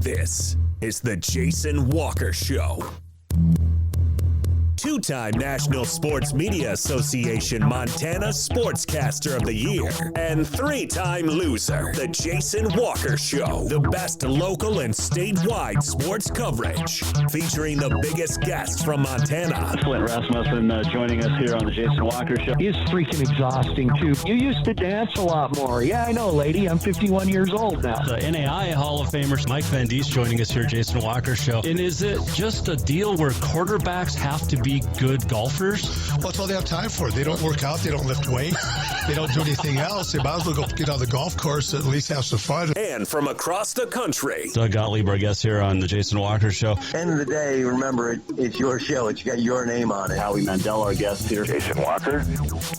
This is the Jason Walker Show. Two-time National Sports Media Association Montana Sportscaster of the Year and three-time loser, the Jason Walker Show. The best local and statewide sports coverage, featuring the biggest guests from Montana. Flint Rasmussen joining us here on the Jason Walker Show. He's freaking exhausting, too. You used to dance a lot more. Yeah, I know, lady. I'm 51 years old now. The NAI Hall of Famer Mike Van Diest joining us here, Jason Walker Show. And is it just a deal where quarterbacks have to be good golfers? Well, that's all they have time for. They don't work out. They don't lift weight. They don't do anything else. They might as well go get on the golf course and at least have some fun. And from across the country, Doug Gottlieb, our guest here on the Jason Walker Show. End of the day, remember, it's your show. It's got your name on it. Howie Mandel, our guest here. Jason Walker,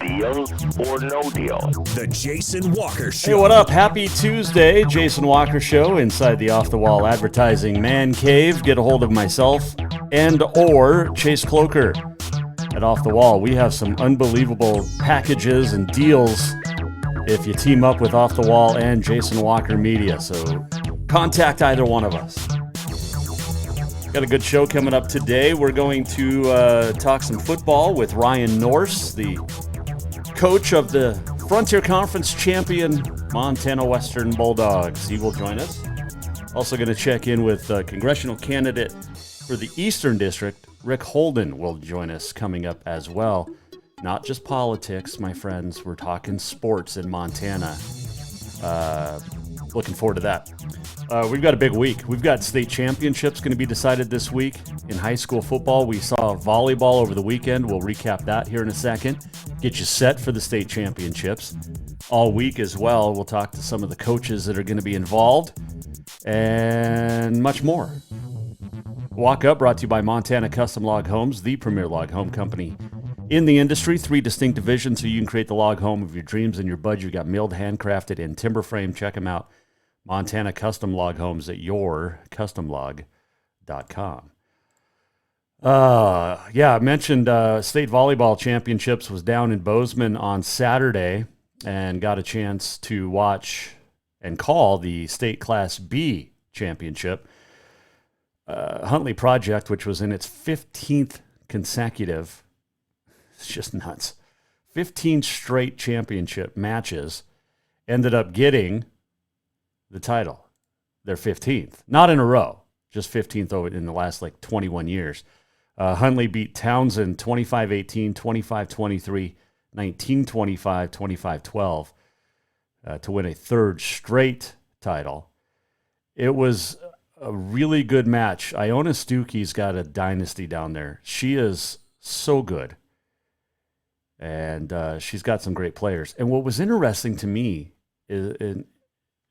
deal or no deal? the Jason Walker Show. Hey, what up? Happy Tuesday. Jason Walker Show inside the Off-the-Wall Advertising Mancave. Get a hold of myself and or Chase Cloker at Off the Wall. We have some unbelievable packages and deals if you team up with Off the Wall and Jason Walker Media. So contact either one of us. Got a good show coming up today. We're going to talk some football with Ryan Nourse, the coach of the Frontier Conference champion Montana Western Bulldogs. He will join us. Also going to check in with congressional candidate for the Eastern District, Ric Holden, will join us coming up as well. Not just politics, my friends. We're talking sports in Montana. Looking forward to that. We've got a big week. We've got state championships going to be decided this week. In high school football, we saw volleyball over the weekend. We'll recap that here in a second. Get you set for the state championships. All week as well, we'll talk to some of the coaches that are going to be involved and much more. Walk Up brought to you by Montana Custom Log Homes, the premier log home company in the industry. 3 distinct divisions so you can create the log home of your dreams and your budget. You've got milled, handcrafted, and timber frame. Check them out. Montana Custom Log Homes at yourcustomlog.com. I mentioned state volleyball championships was down in Bozeman on Saturday and got a chance to watch and call the state Class B championship. Huntley Project, which was in its 15th consecutive, it's just nuts, 15 straight championship matches, ended up getting the title. Their 15th. Not in a row, just 15th over in the last 21 years. Huntley beat Townsend 25-18, 25-23, 19-25, 25-12 to win a third straight title. It was a really good match. Iona Stuckey's got a dynasty down there. She is so good. And she's got some great players. And what was interesting to me is,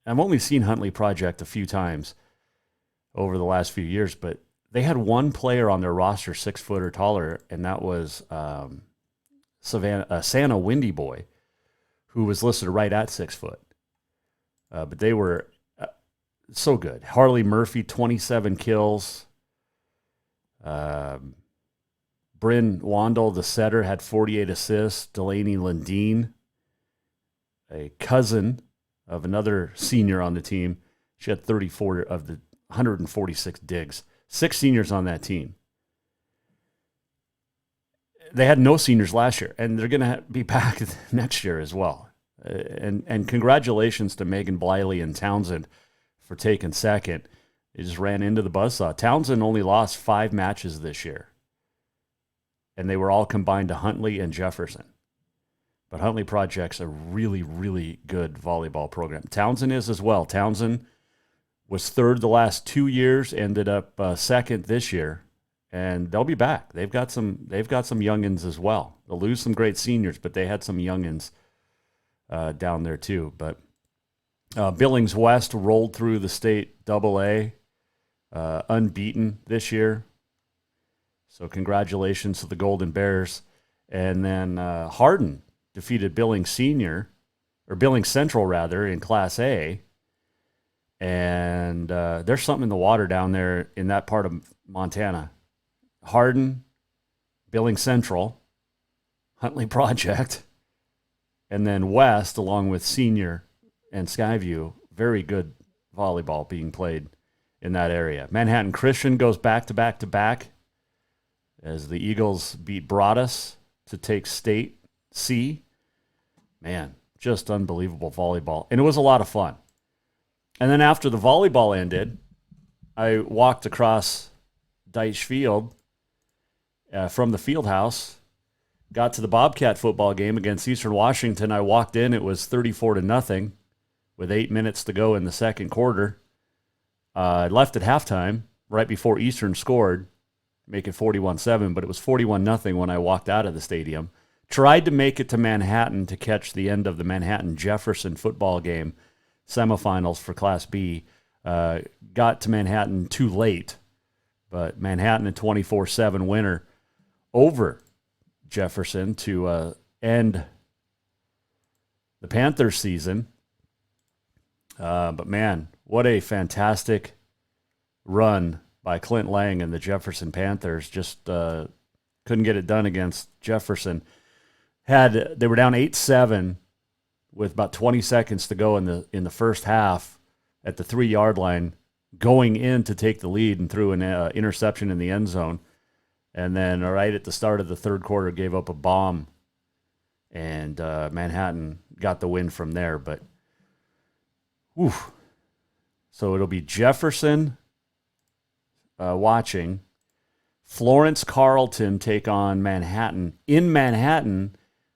I've only seen Huntley Project a few times over the last few years, but they had one player on their roster 6 foot or taller, and that was Santa Windy Boy, who was listed right at 6 foot. But they were so good. Harley Murphy, 27 kills. Bryn Wandel, the setter, had 48 assists. Delaney Lundeen, a cousin of another senior on the team, she had 34 of the 146 digs. 6 seniors on that team. They had no seniors last year, and they're going to be back next year as well. And congratulations to Megan Bliley and Townsend for taking second. They just ran into the buzzsaw. Townsend only lost 5 matches this year, and they were all combined to Huntley and Jefferson. But Huntley Project's a really, really good volleyball program. Townsend is as well. Townsend was third the last 2 years, ended up second this year, and they'll be back. They've got some youngins as well. They'll lose some great seniors, but they had some youngins down there too. But Billings West rolled through the state AA, unbeaten this year. So congratulations to the Golden Bears. And then Hardin defeated Billings Central rather, in Class A. And there's something in the water down there in that part of Montana. Hardin, Billings Central, Huntley Project, and then West, along with Senior and Skyview. Very good volleyball being played in that area. Manhattan Christian goes back to back to back as the Eagles beat Broadus to take State C. Man, just unbelievable volleyball. And it was a lot of fun. And then after the volleyball ended, I walked across Deitch Field from the field house, got to the Bobcat football game against Eastern Washington. I walked in, it was 34-0 with 8 minutes to go in the second quarter. I left at halftime right before Eastern scored, make it 41-7, but it was 41-0 when I walked out of the stadium. Tried to make it to Manhattan to catch the end of the Manhattan-Jefferson football game, semifinals for Class B. Got to Manhattan too late, but Manhattan a 24-7 winner over Jefferson to end the Panthers season. But man, what a fantastic run by Clint Lang and the Jefferson Panthers. Just couldn't get it done against Jefferson. They were down 8-7 with about 20 seconds to go in the first half at the 3-yard line, going in to take the lead and threw an interception in the end zone. And then right at the start of the third quarter, gave up a bomb, and Manhattan got the win from there. But, whew. So it'll be Jefferson watching, Florence Carleton take on Manhattan. In Manhattan,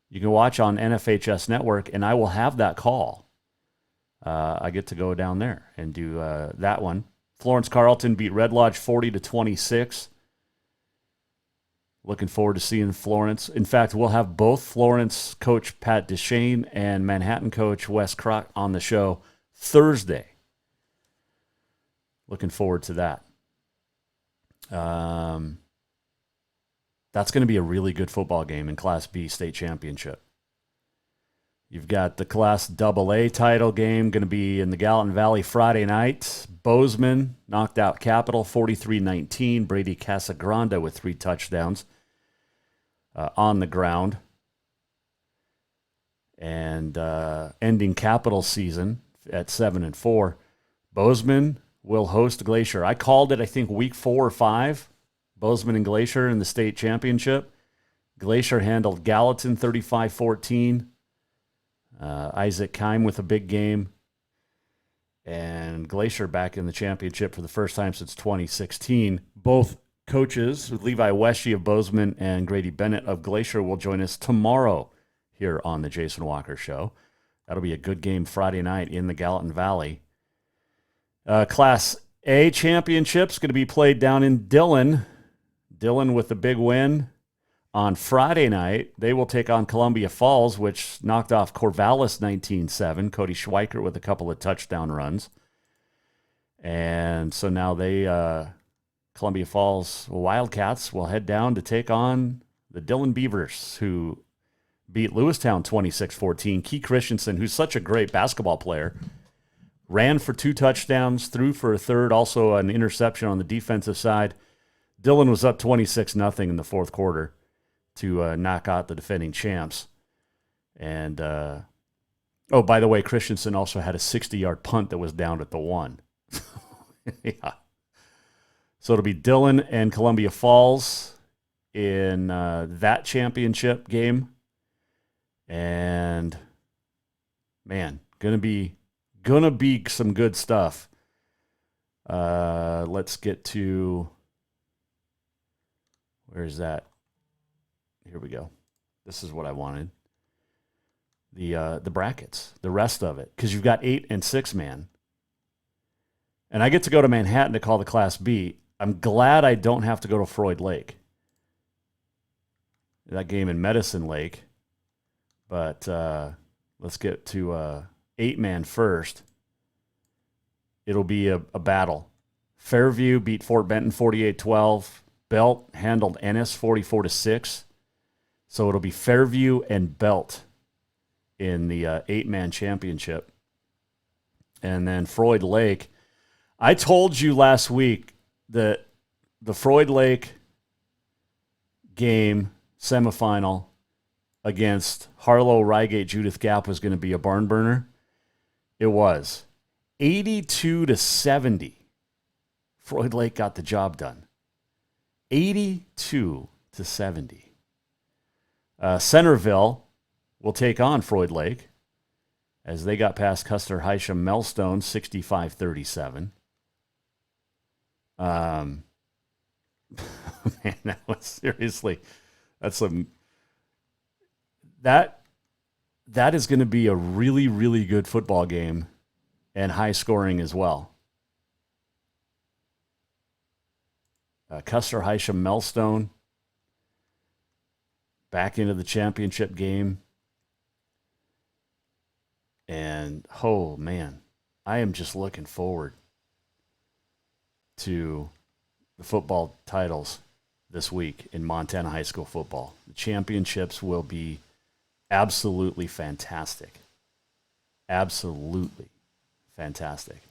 you can watch on NFHS Network, and I will have that call. I get to go down there and do that one. Florence Carleton beat Red Lodge 40-26. Looking forward to seeing Florence. In fact, we'll have both Florence coach Pat Deshane and Manhattan coach Wes Kroc on the show Thursday. Looking forward to that. That's going to be a really good football game in Class B state championship. You've got the Class AA title game going to be in the Gallatin Valley Friday night. Bozeman knocked out Capital 43-19. Brady Casagrande with 3 touchdowns on the ground. And ending Capital season at 7-4. Bozeman will host Glacier. I called it, I think, week 4 or 5. Bozeman and Glacier in the state championship. Glacier handled Gallatin 35-14. Isaac Keim with a big game. And Glacier back in the championship for the first time since 2016. Both coaches, Levi Wesche of Bozeman and Grady Bennett of Glacier, will join us tomorrow here on the Jason Walker Show. That'll be a good game Friday night in the Gallatin Valley. Class A championship's going to be played down in Dillon. Dillon with a big win. On Friday night, they will take on Columbia Falls, which knocked off Corvallis 19-7. Cody Schweikert with a couple of touchdown runs. And so now Columbia Falls Wildcats will head down to take on the Dillon Beavers, who beat Lewistown 26-14. Key Christensen, who's such a great basketball player, ran for 2 touchdowns, threw for a third, also an interception on the defensive side. Dillon was up 26-0 in the fourth quarter to knock out the defending champs. And, by the way, Christensen also had a 60-yard punt that was down at the 1. Yeah. So it'll be Dillon and Columbia Falls in that championship game. And, man, gonna be some good stuff. Let's get to, where's that? Here we go. This is what I wanted. The brackets, the rest of it, because you've got 8 and 6 man, and I get to go to Manhattan to call the Class B. I'm glad I don't have to go to Freud Lake. That game in Medicine Lake, but let's get to 8-man first. It'll be a battle. Fairview beat Fort Benton 48-12. Belt handled Ennis 44-6. So it'll be Fairview and Belt in the 8-man championship. And then Freud Lake. I told you last week that the Freud Lake game semifinal against Harlow, Rygate, Judith Gap was going to be a barn burner. It was 82-70 Floyd Lake got the job done. 82-70. Centerville will take on Floyd Lake as they got past Custer Hysham Melstone 65-37. Man, that was seriously, that is going to be a really, really good football game and high scoring as well. Custer Hysham Melstone back into the championship game. And, oh, man, I am just looking forward to the football titles this week in Montana high school football. The championships will be absolutely fantastic. Absolutely fantastic.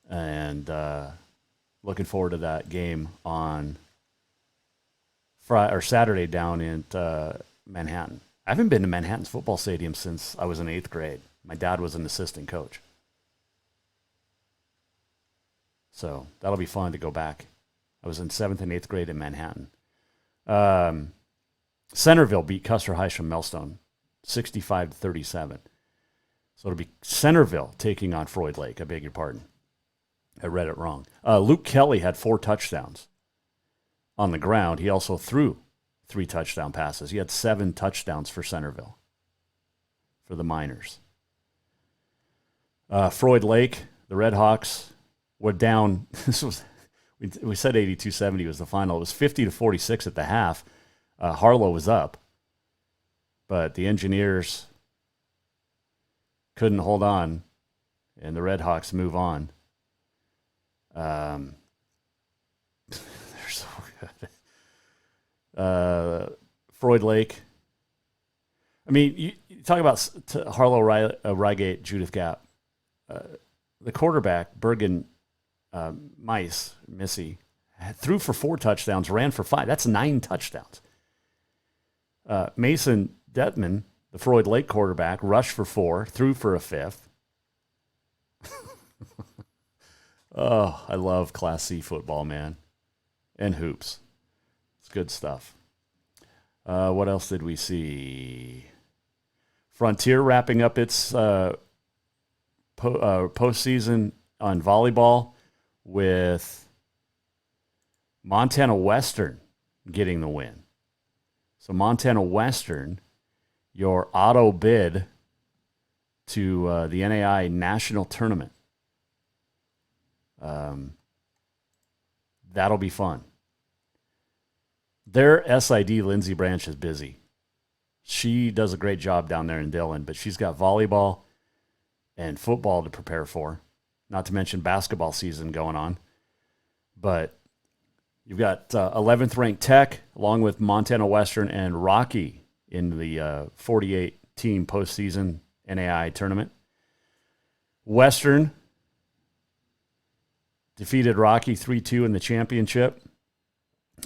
And looking forward to that game on Friday or Saturday down in Manhattan. I haven't been to Manhattan's football stadium since I was in 8th grade. My dad was an assistant coach. So that'll be fun to go back. I was in 7th and 8th grade in Manhattan. Centerville beat Custer Hysham Melstone 65-37. So it'll be Centerville taking on Floyd Lake. I beg your pardon. I read it wrong. Luke Kelly had 4 touchdowns on the ground. He also threw 3 touchdown passes. He had 7 touchdowns for Centerville, for the Miners. Floyd Lake, the Red Hawks, were down. We said 82-70 was the final. It was 50-46 at the half. Harlow was up, but the Engineers couldn't hold on, and the Red Hawks move on. They're so good. Floyd Lake. I mean, you talk about Harlow, Rygate, Judith Gap. The quarterback, Bergen Missy, threw for 4 touchdowns, ran for 5. That's 9 touchdowns. Mason Detman, the Floyd Lake quarterback, rushed for 4, threw for a 5th. Oh, I love Class C football, man. And hoops. It's good stuff. What else did we see? Frontier wrapping up its postseason on volleyball with Montana Western getting the win. So Montana Western, your auto bid to the NAI National Tournament. That'll be fun. Their SID, Lindsay Branch, is busy. She does a great job down there in Dillon, but she's got volleyball and football to prepare for, not to mention basketball season going on. But you've got 11th ranked Tech, along with Montana Western and Rocky in the 48-team postseason NAI tournament. Western defeated Rocky 3-2 in the championship,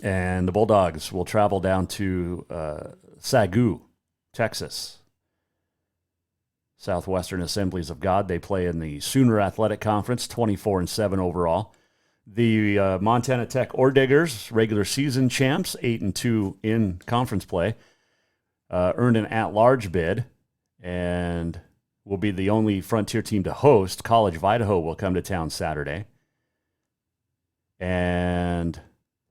and the Bulldogs will travel down to Sagu, Texas. Southwestern Assemblies of God. They play in the Sooner Athletic Conference, 24-7 overall. The Montana Tech Orediggers, regular season champs, 8-2 in conference play, earned an at-large bid and will be the only Frontier team to host. College of Idaho will come to town Saturday. And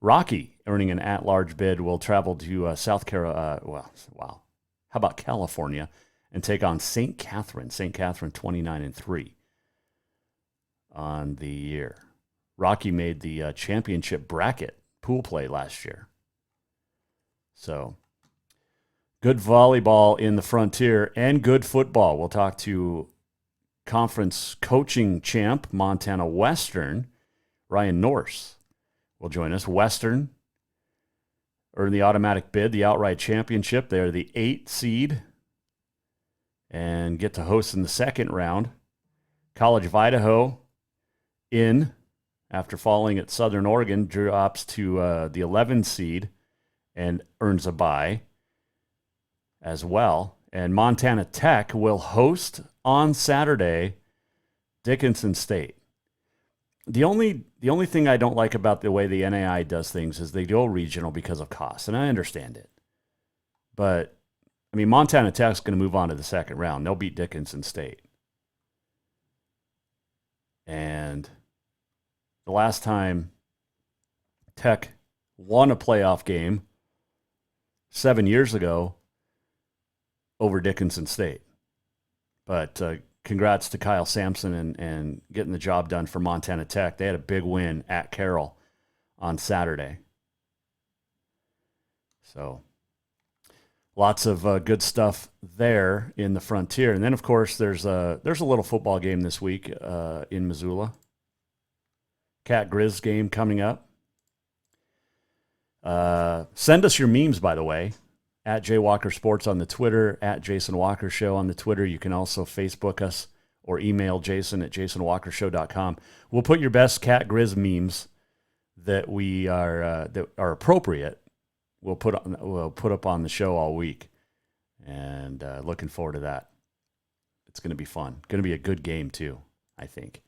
Rocky, earning an at-large bid, will travel to South Carolina. How about California? And take on St. Catherine. St. Catherine 29-3 on the year. Rocky made the championship bracket pool play last year. So, good volleyball in the Frontier and good football. We'll talk to conference coaching champ, Montana Western, Ryan Nourse will join us. Western earned the automatic bid, the outright championship. They're the 8th seed and get to host in the second round. College of Idaho in after falling at Southern Oregon, drops to the 11th seed and earns a bye as well. And Montana Tech will host on Saturday Dickinson State. The only thing I don't like about the way the NAI does things is they go regional because of cost, and I understand it. But, I mean, Montana Tech's going to move on to the second round. They'll beat Dickinson State. And the last time Tech won a playoff game 7 years ago over Dickinson State. But congrats to Kyle Sampson and getting the job done for Montana Tech. They had a big win at Carroll on Saturday. So lots of good stuff there in the Frontier. And then, of course, there's a little football game this week in Missoula. Cat Grizz game coming up. Send us your memes, by the way, at Jay Walker Sports on the Twitter, at Jason Walker Show on the Twitter. You can also Facebook us or email Jason at jasonwalkershow.com. We'll put your best Cat Grizz memes that are appropriate. We'll put up on the show all week, and looking forward to that. It's going to be fun. Going to be a good game too, I think.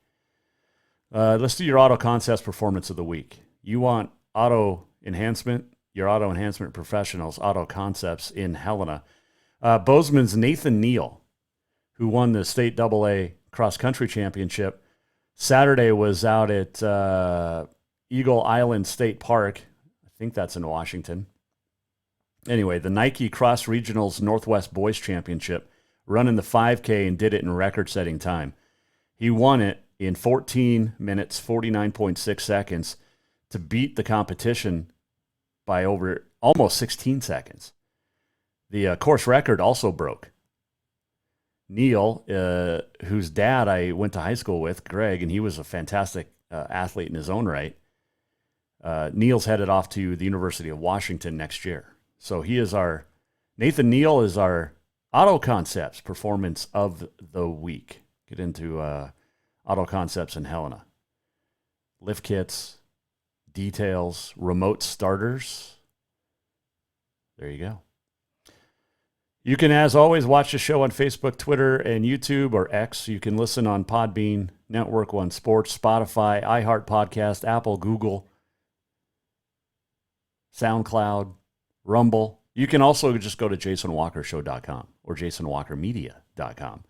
Let's do your Auto Concepts Performance of the Week. You want auto enhancement? Your auto enhancement professionals, Auto Concepts in Helena. Bozeman's Nathan Neal, who won the state AA cross-country championship, Saturday was out at Eagle Island State Park. I think that's in Washington. Anyway, the Nike Cross Regionals Northwest Boys Championship, running the 5K and did it in record-setting time. He won it in 14 minutes, 49.6 seconds to beat the competition by over almost 16 seconds. The course record also broke. Neil, whose dad I went to high school with, Greg, and he was a fantastic athlete in his own right. Neil's headed off to the University of Washington next year. So Nathan Neal is our Auto Concepts Performance of the Week. Get into Auto Concepts in Helena. Lift kits, details, remote starters. There you go. You can, as always, watch the show on Facebook, Twitter, and YouTube, or X. You can listen on Podbean, Network One Sports, Spotify, iHeart Podcast, Apple, Google, SoundCloud, Rumble. You can also just go to jasonwalkershow.com or jasonwalkermedia.com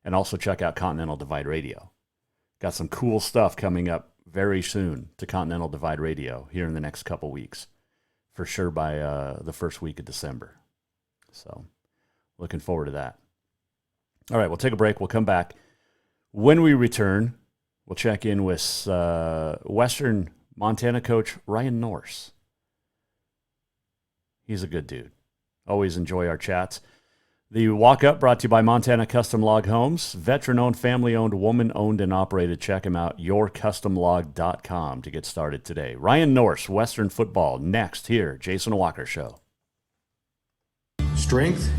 and also check out Continental Divide Radio. Got some cool stuff coming up very soon to Continental Divide Radio here in the next couple weeks, for sure by the first week of December. So looking forward to that. All right, we'll take a break. We'll come back. When we return, we'll check in with Western Montana coach Ryan Nourse. He's a good dude. Always enjoy our chats. The walk-up brought to you by Montana Custom Log Homes. Veteran-owned, family-owned, woman-owned, and operated. Check him out, yourcustomlog.com to get started today. Ryan Nourse, Western Football, next here, Jason Walker Show. Strength,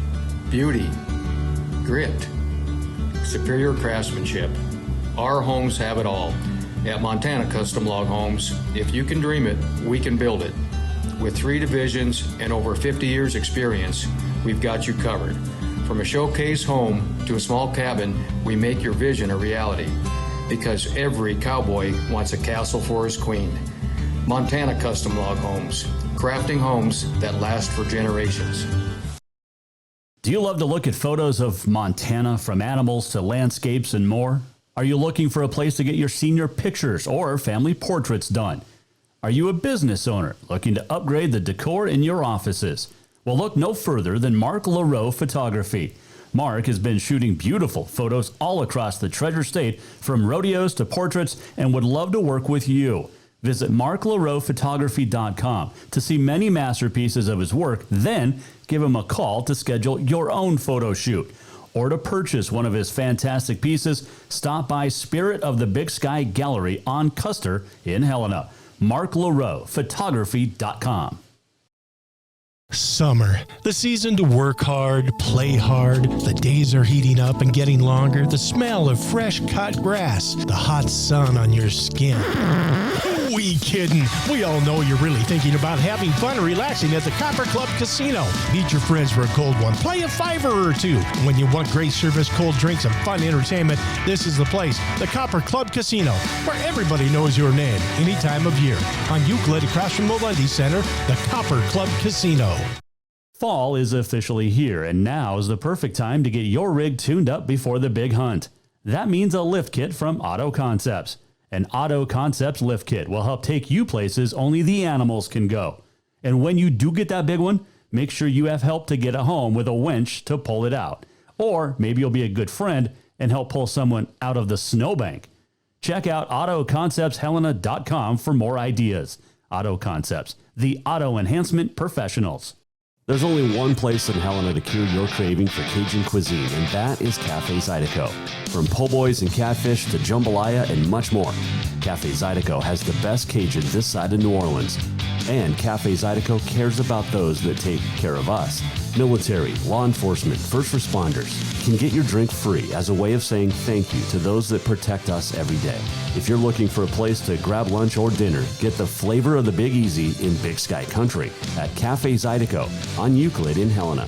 beauty, grit, superior craftsmanship. Our homes have it all. At Montana Custom Log Homes, if you can dream it, we can build it. With 3 divisions and over 50 years experience, we've got you covered. From a showcase home to a small cabin, we make your vision a reality. Because every cowboy wants a castle for his queen. Montana Custom Log Homes, crafting homes that last for generations. Do you love to look at photos of Montana, from animals to landscapes and more? Are you looking for a place to get your senior pictures or family portraits done? Are you a business owner looking to upgrade the decor in your offices? Well, look no further than Mark LaRoe Photography. Mark has been shooting beautiful photos all across the Treasure State, from rodeos to portraits, and would love to work with you. Visit marklaroephotography.com to see many masterpieces of his work, then give him a call to schedule your own photo shoot. Or to purchase one of his fantastic pieces, stop by Spirit of the Big Sky Gallery on Custer in Helena. marklaroephotography.com. Summer, the season to work hard, play hard. The days are heating up and getting longer. The smell of fresh cut grass, the hot sun on your skin. We kidding. We all know you're really thinking about having fun and relaxing at the Copper Club Casino. Meet your friends for a cold one. Play a $5 or two. When you want great service, cold drinks, and fun entertainment, this is the place. The Copper Club Casino, where everybody knows your name any time of year. On Euclid, across from the Lundy Center, the Copper Club Casino. Fall is officially here, and now is the perfect time to get your rig tuned up before the big hunt. That means a lift kit from Auto Concepts. An Auto Concepts lift kit will help take you places only the animals can go. And when you do get that big one, make sure you have help to get it home with a winch to pull it out. Or maybe you'll be a good friend and help pull someone out of the snowbank. Check out AutoConceptsHelena.com for more ideas. Auto Concepts, the auto enhancement professionals. There's only one place in Helena to cure your craving for Cajun cuisine, and that is Cafe Zydeco. From po' boys and catfish to jambalaya and much more, Cafe Zydeco has the best Cajun this side of New Orleans. And Cafe Zydeco cares about those that take care of us. Military, law enforcement, first responders can get your drink free as a way of saying thank you to those that protect us every day. If you're looking for a place to grab lunch or dinner, get the flavor of the Big Easy in Big Sky Country at Cafe Zydeco on Euclid in Helena.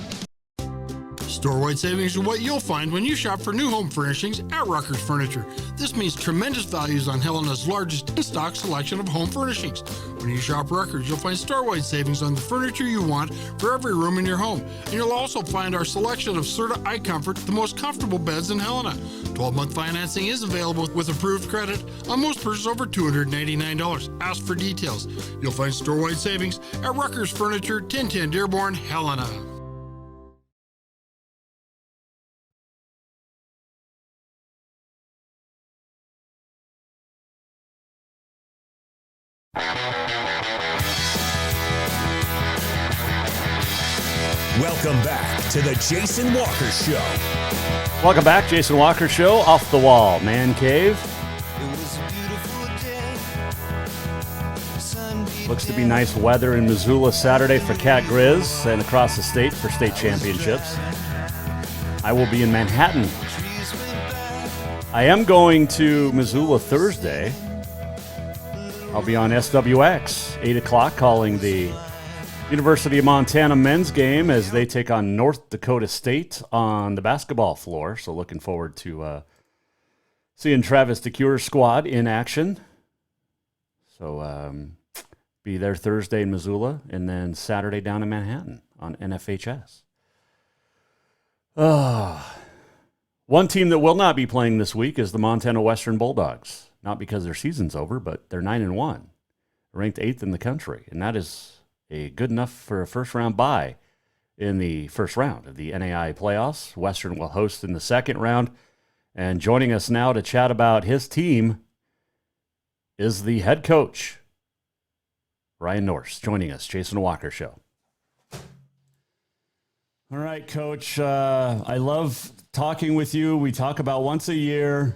Store-wide savings are what you'll find when you shop for new home furnishings at Rucker's Furniture. This means tremendous values on Helena's largest in-stock selection of home furnishings. When you shop Rucker's, you'll find store-wide savings on the furniture you want for every room in your home. And you'll also find our selection of Serta iComfort, the most comfortable beds in Helena. 12-month financing is available with approved credit on most purchases over $299. Ask for details. You'll find store-wide savings at Rucker's Furniture, 1010 Dearborn, Helena. Welcome back to the Jason Walker Show. Welcome back, Jason Walker Show, Off-the-Wall Mancave. Looks to be nice weather in Missoula Saturday for Cat Grizz and across the state for state championships. I will be in Manhattan. I am going to Missoula Thursday. I'll be on SWX, 8 o'clock, calling the University of Montana men's game as they take on North Dakota State on the basketball floor. So looking forward to seeing Travis DeCure's squad in action. So be there Thursday in Missoula and then Saturday down in Manhattan on NFHS. One team that will not be playing this week is the Montana Western Bulldogs. Not because their season's over, but they're 9-1, ranked 8th in the country. And that is good enough for a first-round bye in the first round of the NAIA playoffs. Western will host in the second round. And joining us now to chat about his team is the head coach, Ryan Nourse, joining us, Jason Walker Show. All right, Coach. I love talking with you. We talk about once a year.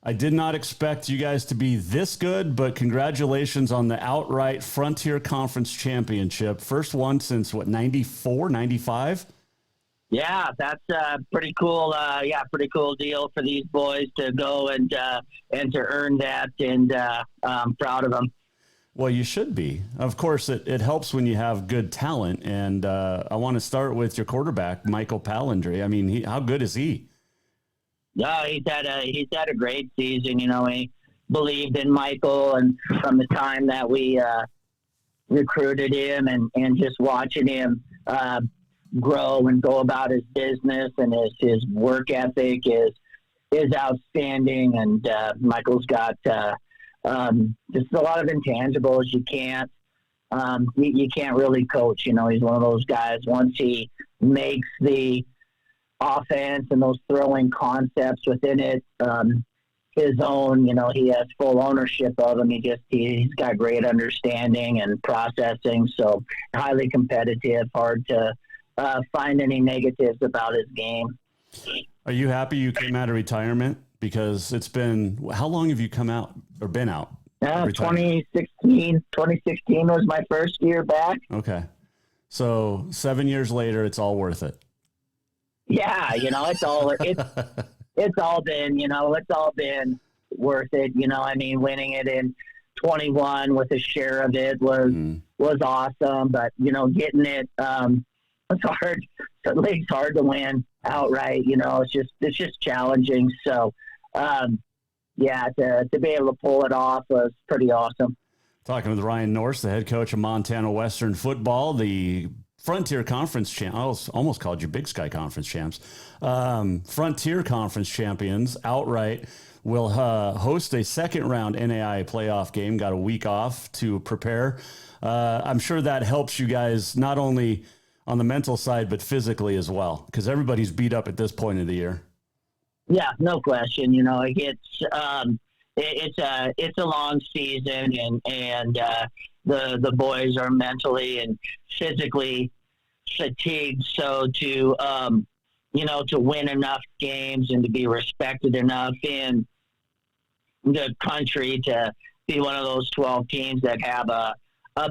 I did not expect you guys to be this good, but congratulations on the outright Frontier Conference Championship. First one since, 94, 95? Yeah, that's pretty cool. Pretty cool deal for these boys to go and to earn that, and I'm proud of them. Well, you should be. Of course, it helps when you have good talent, and I want to start with your quarterback, Michael Pallandry. I mean, how good is he? No, he's had a great season. You know, we believed in Michael, and from the time that we recruited him, and just watching him grow and go about his business, and his work ethic is outstanding. And Michael's got just a lot of intangibles you can't really coach. You know, he's one of those guys. Once he makes the offense and those throwing concepts within it his own, you know, he has full ownership of them. He's got great understanding and processing, so highly competitive, hard to find any negatives about his game. Are you happy you came out of retirement? Because it's been, how long have you come out or been out? 2016 was my first year back. Okay. So 7 years later, it's all worth it. Yeah, you know, it's all been, you know, it's all been worth it. You know, I mean, winning it in 21 with a share of it was awesome. But, getting it, it's hard. The league's hard to win outright. It's just challenging. So, to be able to pull it off was pretty awesome. Talking with Ryan Nourse, the head coach of Montana Western football, the Frontier Conference champ. I almost called you Big Sky Conference champs. Frontier Conference champions outright will host a second-round NAIA playoff game. Got a week off to prepare. I'm sure that helps you guys not only on the mental side, but physically as well, because everybody's beat up at this point of the year. Yeah, no question. It's a long season, and the boys are mentally and physically fatigued. So to win enough games and to be respected enough in the country to be one of those 12 teams that have a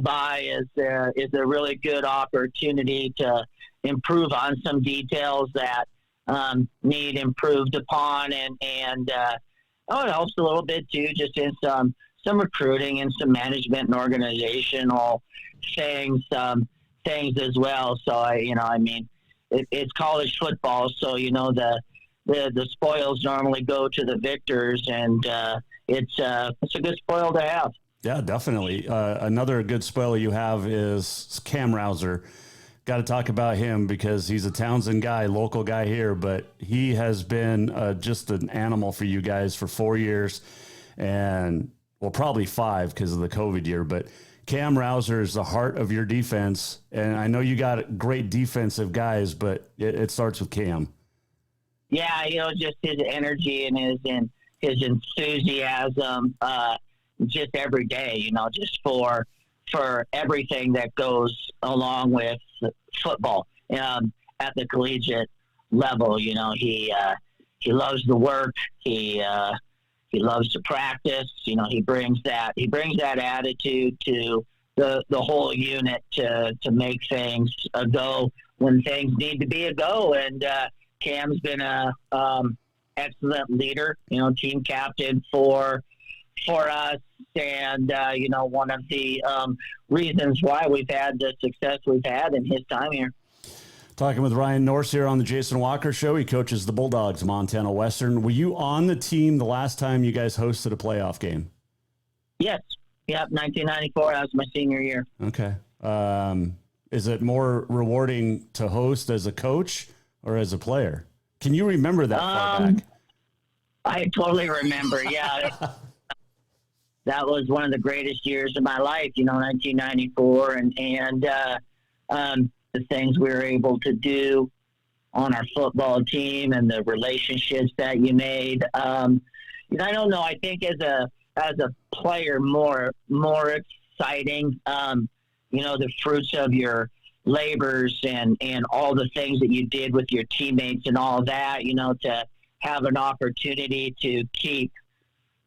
bye is a really good opportunity to improve on some details that need improved upon, and it helps a little bit too, just in some recruiting and some management and organizational things as well. So it's college football, so the spoils normally go to the victors, and it's a good spoil to have. Yeah, definitely. Another good spoiler you have is Cam Rouser. Got to talk about him because he's a Townsend guy, local guy here, but he has been just an animal for you guys for 4 years, and probably 5 because of the COVID year. But Cam Rouser is the heart of your defense, and I know you got great defensive guys, but it starts with Cam. Yeah, just his energy and his enthusiasm, just every day. Just for everything that goes along with football at the collegiate level. He loves the work. He loves to practice. He brings that attitude to the whole unit to make things a go when things need to be a go. And Cam's been a excellent leader, team captain for us, and one of the reasons why we've had the success we've had in his time here. Talking with Ryan Nourse here on the Jason Walker Show. He coaches the Bulldogs, Montana Western. Were you on the team the last time you guys hosted a playoff game? Yes. Yep, 1994. That was my senior year. Okay. Is it more rewarding to host as a coach or as a player? Can you remember that far back? I totally remember, yeah. That was one of the greatest years of my life, 1994, and the things we were able to do on our football team and the relationships that you made. I don't know. I think as a player, more exciting. The fruits of your labors and all the things that you did with your teammates and all that. To have an opportunity to keep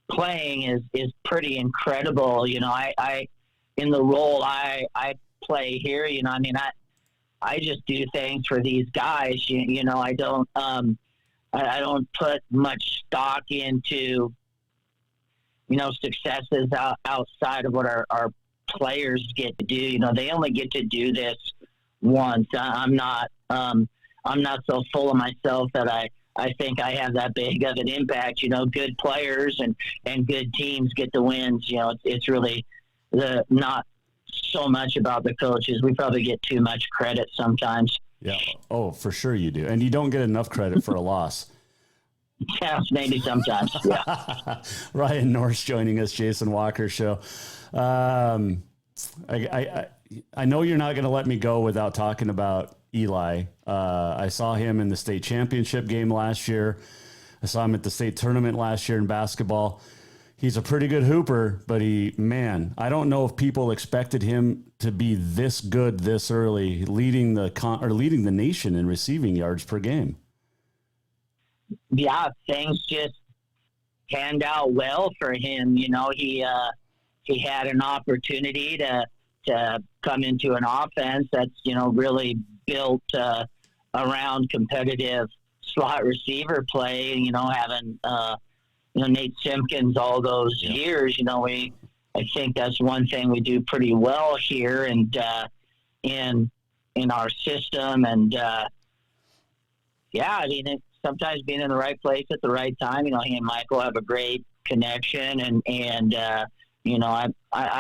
playing is pretty incredible. I in the role I play here, I just do things for these guys. I don't put much stock into successes outside of what our players get to do. They only get to do this once. I'm not so full of myself that I think I have that big of an impact. Good players and good teams get the wins. It's really not so much about the coaches. We probably get too much credit sometimes. Yeah. Oh, for sure you do. And you don't get enough credit for a loss. Yeah, maybe sometimes. Yeah. Ryan Nourse joining us, Jason Walker Show. I know you're not going to let me go without talking about Eli. I saw him in the state championship game last year. I saw him at the state tournament last year in basketball. He's a pretty good hooper, but I don't know if people expected him to be this good this early, leading the nation in receiving yards per game. Yeah, things just panned out well for him. He had an opportunity to come into an offense that's really built around competitive slot receiver play. Having Nate Simpkins all those years. I think that's one thing we do pretty well here, and in our system. And sometimes being in the right place at the right time. He and Michael have a great connection, and I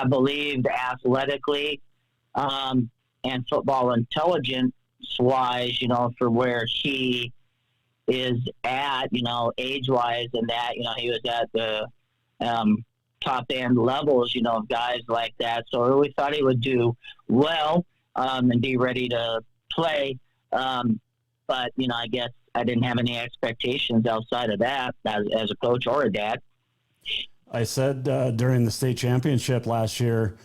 believed athletically and football intelligence-wise, for where he is at, age-wise, and that, he was at the top-end levels, of guys like that. So we thought he would do well and be ready to play. But, I guess I didn't have any expectations outside of that as a coach or a dad. I said during the state championship last year,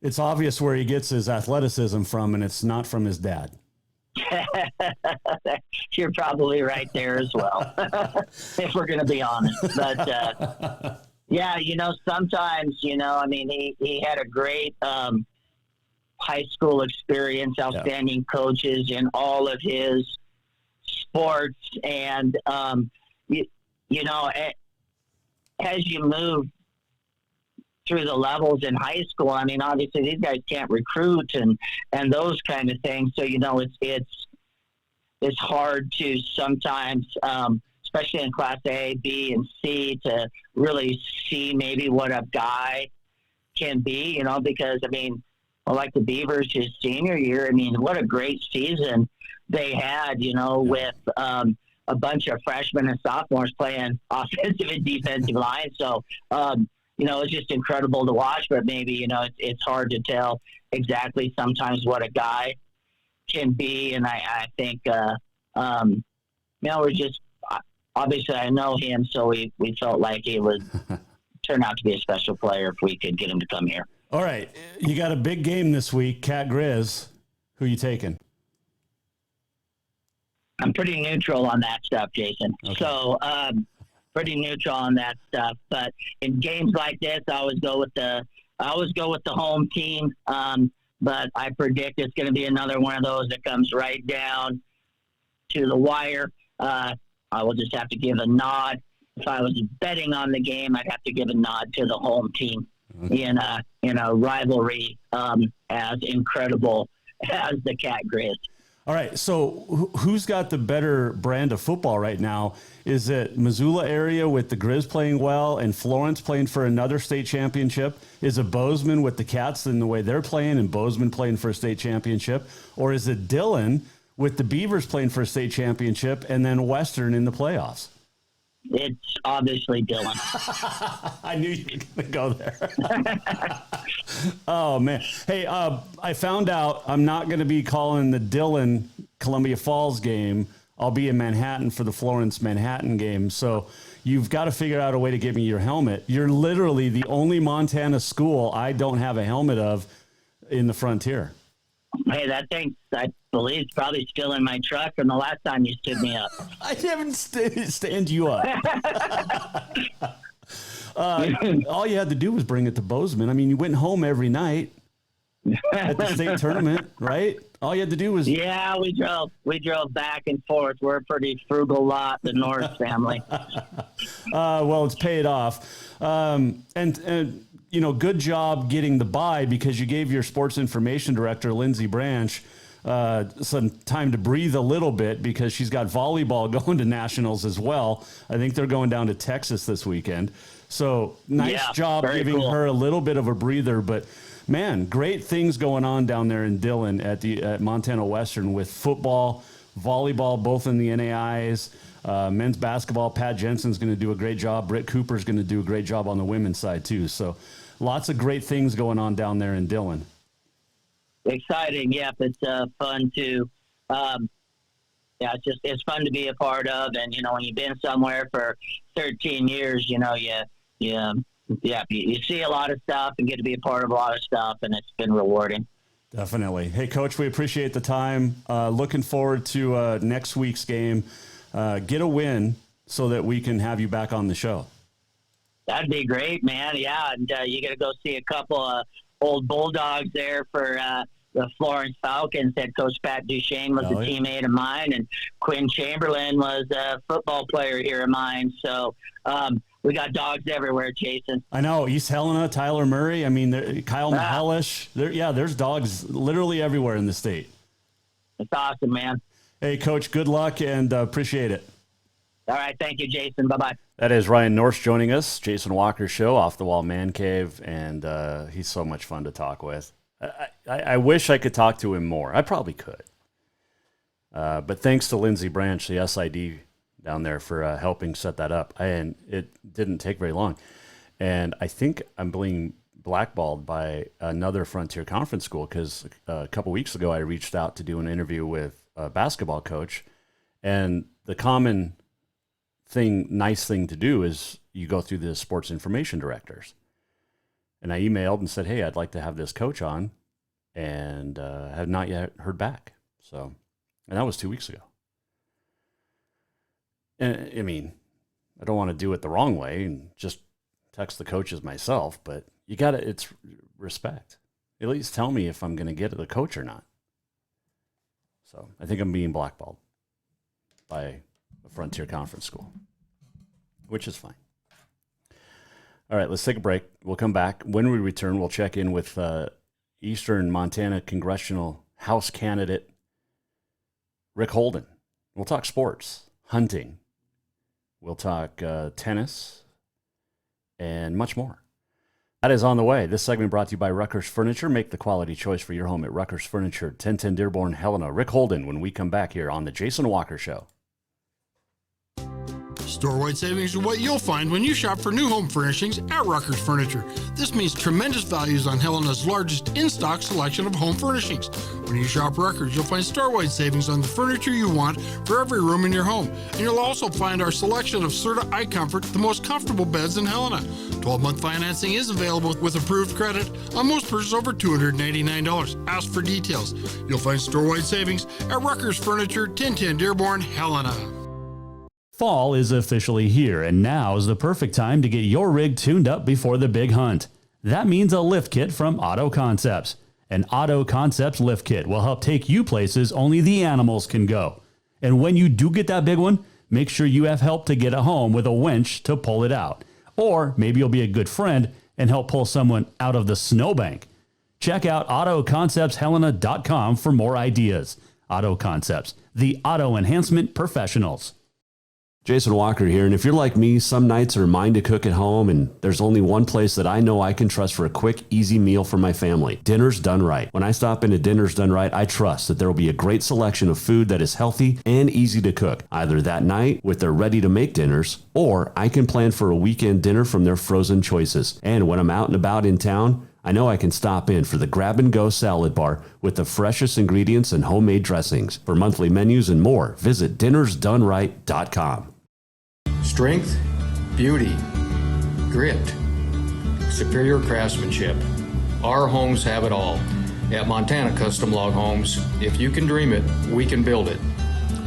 it's obvious where he gets his athleticism from, and it's not from his dad. You're probably right there as well, if we're going to be honest. But, sometimes, he had a great high school experience, outstanding coaches in all of his sports. And, as you move through the levels in high school, obviously these guys can't recruit and those kind of things. So, it's hard to sometimes, especially in Class A, B, and C, to really see maybe what a guy can be, because, like the Beavers, his senior year, what a great season they had, with a bunch of freshmen and sophomores playing offensive and defensive line. So, it's just incredible to watch, but maybe, it's hard to tell exactly sometimes what a guy can be. And I think, we're just, obviously I know him, so we felt like he would turn out to be a special player if we could get him to come here. All right. You got a big game this week, Cat Grizz. Who you taking? I'm pretty neutral on that stuff, Jason. Okay. So, pretty neutral on that stuff. But in games like this, I always go with the home team. But I predict it's going to be another one of those that comes right down to the wire. I will just have to give a nod. If I was betting on the game, I'd have to give a nod to the home team in a rivalry as incredible as the Cat Grizz. All right, so who's got the better brand of football right now? Is it Missoula area with the Grizz playing well and Florence playing for another state championship? Is it Bozeman with the Cats and the way they're playing and Bozeman playing for a state championship? Or is it Dillon with the Beavers playing for a state championship and then Western in the playoffs? It's obviously Dillon. I knew you were going to go there. Oh, man. Hey, I found out I'm not going to be calling the Dillon Columbia Falls game. I'll be in Manhattan for the Florence Manhattan game. So you've got to figure out a way to get me your helmet. You're literally the only Montana school I don't have a helmet of in the Frontier. Hey, that thing, I believe, is probably still in my truck from the last time you stood me up. I haven't stand you up. All you had to do was bring it to Bozeman. You went home every night at the state tournament, right? All you had to do was... Yeah, we drove back and forth. We're a pretty frugal lot, the Nourse family. Well, it's paid off. And good job getting the bye because you gave your sports information director, Lindsay Branch, some time to breathe a little bit because she's got volleyball going to nationals as well. I think they're going down to Texas this weekend. So nice job giving her a little bit of a breather. But, man, great things going on down there in Dillon at Montana Western with football, volleyball, both in the NAIs. Men's basketball, Pat Jensen's going to do a great job. Britt Cooper's going to do a great job on the women's side, too. So lots of great things going on down there in Dillon. Exciting. Yep. It's fun to, it's fun to be a part of. And, when you've been somewhere for 13 years, you see a lot of stuff and get to be a part of a lot of stuff. And it's been rewarding. Definitely. Hey, Coach, we appreciate the time. Looking forward to next week's game. Get a win so that we can have you back on the show. That'd be great, man. Yeah, and you got to go see a couple of old Bulldogs there for the Florence Falcons. Head coach Pat Duchesne was a teammate of mine, and Quinn Chamberlain was a football player here of mine. So We got dogs everywhere, Jason. I know. East Helena, Tyler Murray. I mean, Kyle Mahalish. There's dogs literally everywhere in the state. That's awesome, man. Hey, Coach, good luck and appreciate it. All right. Thank you, Jason. Bye-bye. That is Ryan Nourse joining us, Jason Walker Show, Off-the-Wall Mancave, and he's so much fun to talk with. I wish I could talk to him more. I probably could. But thanks to Lindsay Branch, the SID down there, for helping set that up. And it didn't take very long. And I think I'm being blackballed by another Frontier Conference school because a couple weeks ago I reached out to do an interview with a basketball coach. And the common nice thing to do is you go through the sports information directors. And I emailed and said, hey, I'd like to have this coach on, and have not yet heard back. And that was 2 weeks ago. And I mean, I don't want to do it the wrong way and just text the coaches myself, but it's respect. At least tell me if I'm going to get the coach or not. So I think I'm being blackballed by a Frontier Conference school, which is fine. All right, let's take a break. We'll come back. When we return, we'll check in with Eastern Montana Congressional House candidate Ric Holden. We'll talk sports, hunting. We'll talk tennis and much more. That is on the way. This segment brought to you by Rucker's Furniture. Make the quality choice for your home at Rucker's Furniture, 1010 Dearborn, Helena. Ric Holden when we come back here on The Jason Walker Show. Store-wide savings are what you'll find when you shop for new home furnishings at Rucker's Furniture. This means tremendous values on Helena's largest in-stock selection of home furnishings. When you shop Rucker's, you'll find store-wide savings on the furniture you want for every room in your home. And you'll also find our selection of Serta iComfort, the most comfortable beds in Helena. 12-month financing is available with approved credit on most purchases over $299. Ask for details. You'll find store-wide savings at Rucker's Furniture, 1010 Dearborn, Helena. Fall is officially here, and now is the perfect time to get your rig tuned up before the big hunt. That means a lift kit from Auto Concepts. An Auto Concepts lift kit will help take you places only the animals can go. And when you do get that big one, make sure you have help to get it home with a winch to pull it out. Or maybe you'll be a good friend and help pull someone out of the snowbank. Check out AutoConceptsHelena.com for more ideas. Auto Concepts, the auto enhancement professionals. Jason Walker here, and if you're like me, some nights are mine to cook at home, and there's only one place that I know I can trust for a quick, easy meal for my family. Dinner's Done Right. When I stop into Dinner's Done Right, I trust that there will be a great selection of food that is healthy and easy to cook, either that night with their ready-to-make dinners, or I can plan for a weekend dinner from their frozen choices. And when I'm out and about in town, I know I can stop in for the grab-and-go salad bar with the freshest ingredients and homemade dressings. For monthly menus and more, visit dinnersdoneright.com. Strength, beauty, grit, superior craftsmanship. Our homes have it all. At Montana Custom Log Homes, if you can dream it, we can build it.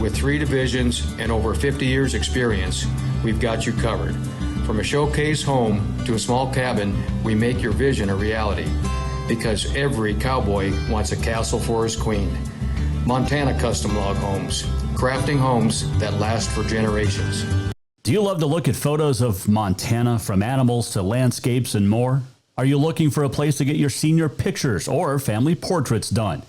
With 3 divisions and over 50 years experience, we've got you covered. From a showcase home to a small cabin, we make your vision a reality. Because every cowboy wants a castle for his queen. Montana Custom Log Homes, crafting homes that last for generations. Do you love to look at photos of Montana, from animals to landscapes and more? Are you looking for a place to get your senior pictures or family portraits done?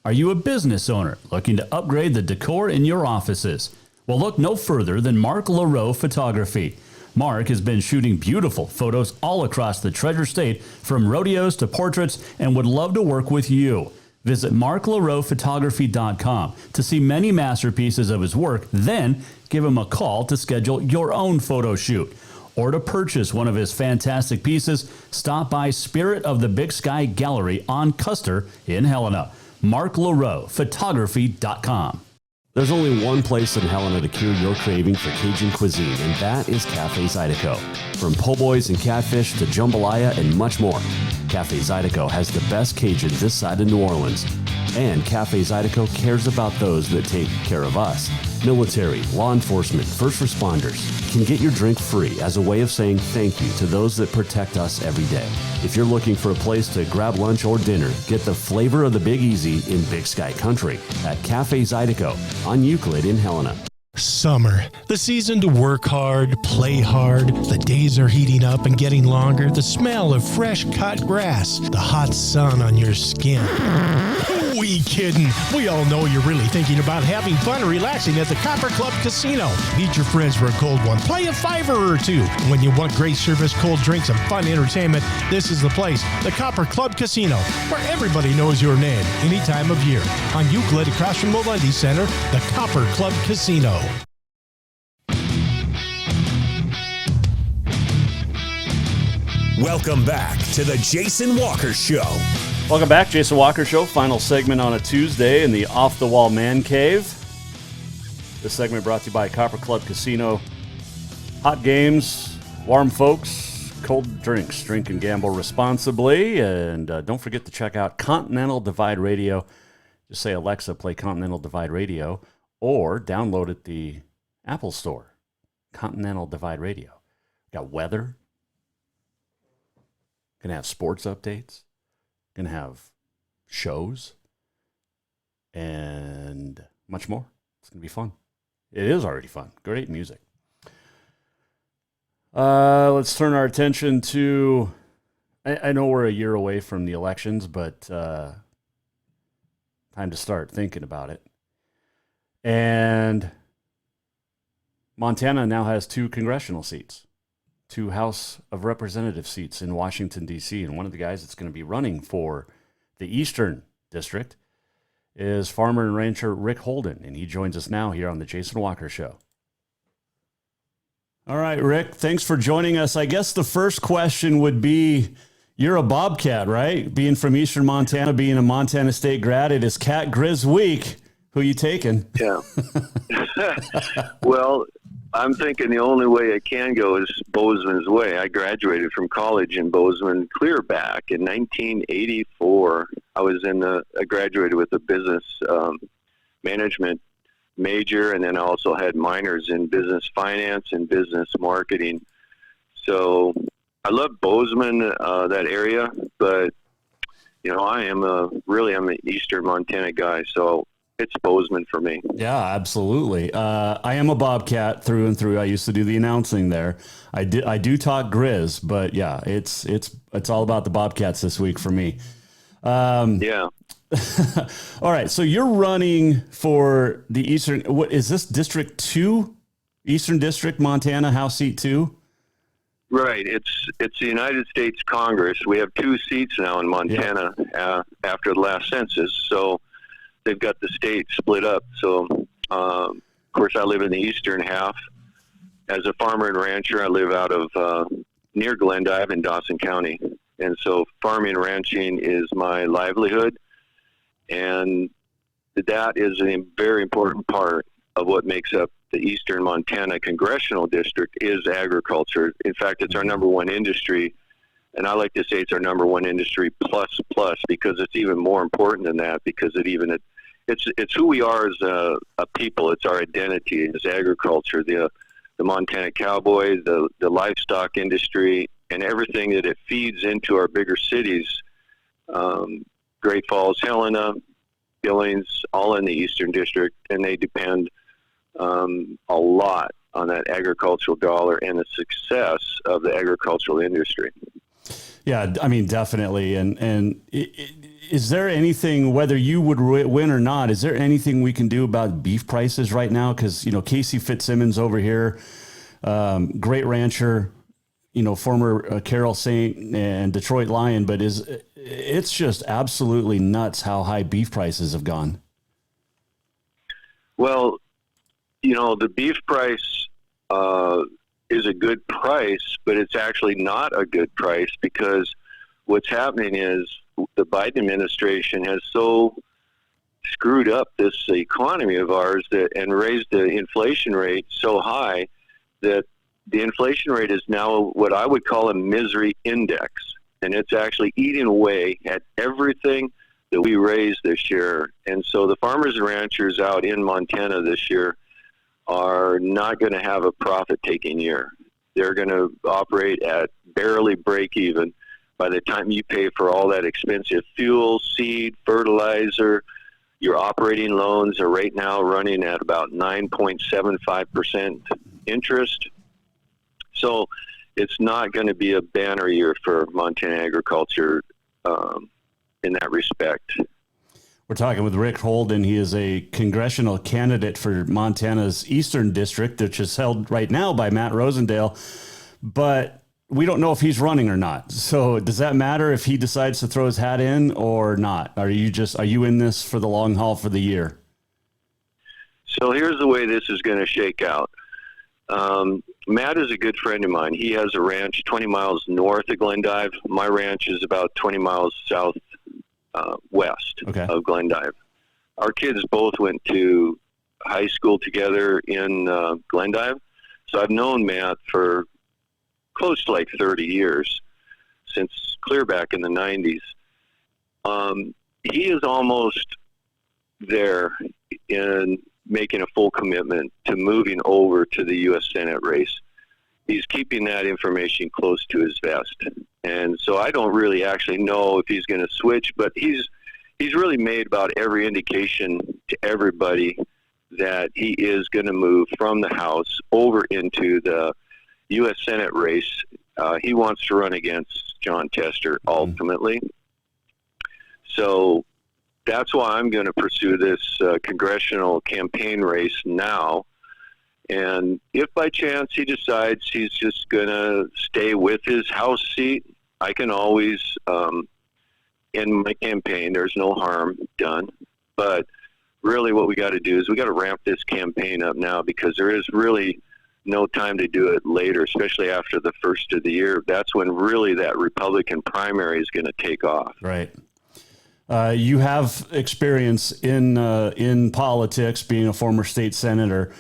Are you a business owner looking to upgrade the decor in your offices? Well, look no further than Mark LaRoe Photography. Mark has been shooting beautiful photos all across the Treasure State, from rodeos to portraits, and would love to work with you. Visit marklaroephotography.com to see many masterpieces of his work, then give him a call to schedule your own photo shoot. Or to purchase one of his fantastic pieces, stop by Spirit of the Big Sky Gallery on Custer in Helena. marklaroephotography.com. There's only one place in Helena to cure your craving for Cajun cuisine, and that is Cafe Zydeco. From po' boys and catfish to jambalaya and much more, Cafe Zydeco has the best Cajun this side of New Orleans. And Cafe Zydeco cares about those that take care of us. Military, law enforcement, first responders can get your drink free as a way of saying thank you to those that protect us every day. If you're looking for a place to grab lunch or dinner, get the flavor of the Big Easy in Big Sky Country at Cafe Zydeco on Euclid in Helena. Summer, the season to work hard, play hard. The days are heating up and getting longer. The smell of fresh cut grass, the hot sun on your skin. Who we kidding? We all know you're really thinking about having fun and relaxing at the Copper Club Casino. Meet your friends for a cold one. Play a $5 or two. When you want great service, cold drinks, and fun entertainment, this is the place. The Copper Club Casino, where everybody knows your name any time of year. On Euclid, across from the Lundy Center, the Copper Club Casino. Welcome back to the Jason Walker Show. Welcome back, Jason Walker Show. Final segment on a Tuesday in the Off-the-Wall Mancave. This segment brought to you by Copper Club Casino. Hot games, warm folks, cold drinks. Drink and gamble responsibly. And don't forget to check out Continental Divide Radio. Just say, Alexa, play Continental Divide Radio. Or download at the Apple Store. Continental Divide Radio. Got weather. Going to have sports updates. Going to have shows. And much more. It's going to be fun. It is already fun. Great music. Let's turn our attention to... I know we're a year away from the elections, but time to start thinking about it. And Montana now has 2 congressional seats. 2 House of Representatives seats in Washington, D.C. And one of the guys that's going to be running for the Eastern District is farmer and rancher Ric Holden. And he joins us now here on the Jason Walker Show. All right, Rick, thanks for joining us. I guess the first question would be, you're a Bobcat, right? Being from Eastern Montana, being a Montana State grad, it is Cat Grizz Week. Who you taking? Yeah. Well, I'm thinking the only way it can go is Bozeman's way. I graduated from college in Bozeman clear back in 1984. I graduated with a business management major, and then I also had minors in business finance and business marketing. So I love Bozeman, that area, but I'm an Eastern Montana guy, so it's Bozeman for me. Yeah, absolutely. I am a Bobcat through and through. I used to do the announcing there. I do talk Grizz, but yeah, it's all about the Bobcats this week for me. Yeah. All right. So you're running for the Eastern. What is this, District 2? Eastern District, Montana, House Seat 2? Right. It's the United States Congress. We have 2 seats now in Montana after the last census. So they've got the state split up. So, of course, I live in the eastern half. As a farmer and rancher, I live out of near Glendive in Dawson County. And so farming and ranching is my livelihood. And that is a very important part of what makes up the Eastern Montana Congressional District is agriculture. In fact, it's our number 1 industry. And I like to say it's our number 1 industry plus, because it's even more important than that, because it's who we are as a people. It's our identity as agriculture, the Montana cowboy, the livestock industry, and everything that it feeds into our bigger cities. Great Falls, Helena, Billings, all in the Eastern District, and they depend a lot on that agricultural dollar and the success of the agricultural industry. Yeah, I mean, definitely. And is there anything, whether you would win or not, is there anything we can do about beef prices right now? Because, Casey Fitzsimmons over here, great rancher, former Carroll Saint and Detroit Lion, but it's just absolutely nuts how high beef prices have gone. Well, the beef price is a good price, but it's actually not a good price, because what's happening is the Biden administration has so screwed up this economy of ours and raised the inflation rate so high that the inflation rate is now what I would call a misery index. And it's actually eating away at everything that we raised this year. And so the farmers and ranchers out in Montana this year are not going to have a profit-taking year. They're going to operate at barely break even by the time you pay for all that expensive fuel, seed, fertilizer, Your operating loans are right now running at about 9.75% interest. So it's not going to be a banner year for Montana agriculture in that respect. We're talking with Ric Holden. He is a congressional candidate for Montana's Eastern District, which is held right now by Matt Rosendale, but we don't know if he's running or not. So does that matter if he decides to throw his hat in or not? Are you in this for the long haul for the year? So here's the way this is going to shake out. Matt is a good friend of mine. He has a ranch 20 miles north of Glendive. My ranch is about 20 miles south west of Glendive. Our kids both went to high school together in Glendive. So I've known Matt for close to like 30 years, since clear back in the 90s. He is almost there in making a full commitment to moving over to the U.S. Senate race. He's keeping that information close to his vest. And so I don't really actually know if he's going to switch, but he's really made about every indication to everybody that he is going to move from the House over into the U.S. Senate race. He wants to run against John Tester ultimately. So that's why I'm going to pursue this congressional campaign race now. And if by chance he decides he's just going to stay with his House seat, I can always end my campaign. There's no harm done. But really what we got to do is we got to ramp this campaign up now, because there is really no time to do it later, especially after the first of the year. That's when really that Republican primary is going to take off. Right. You have experience in politics, being a former state senator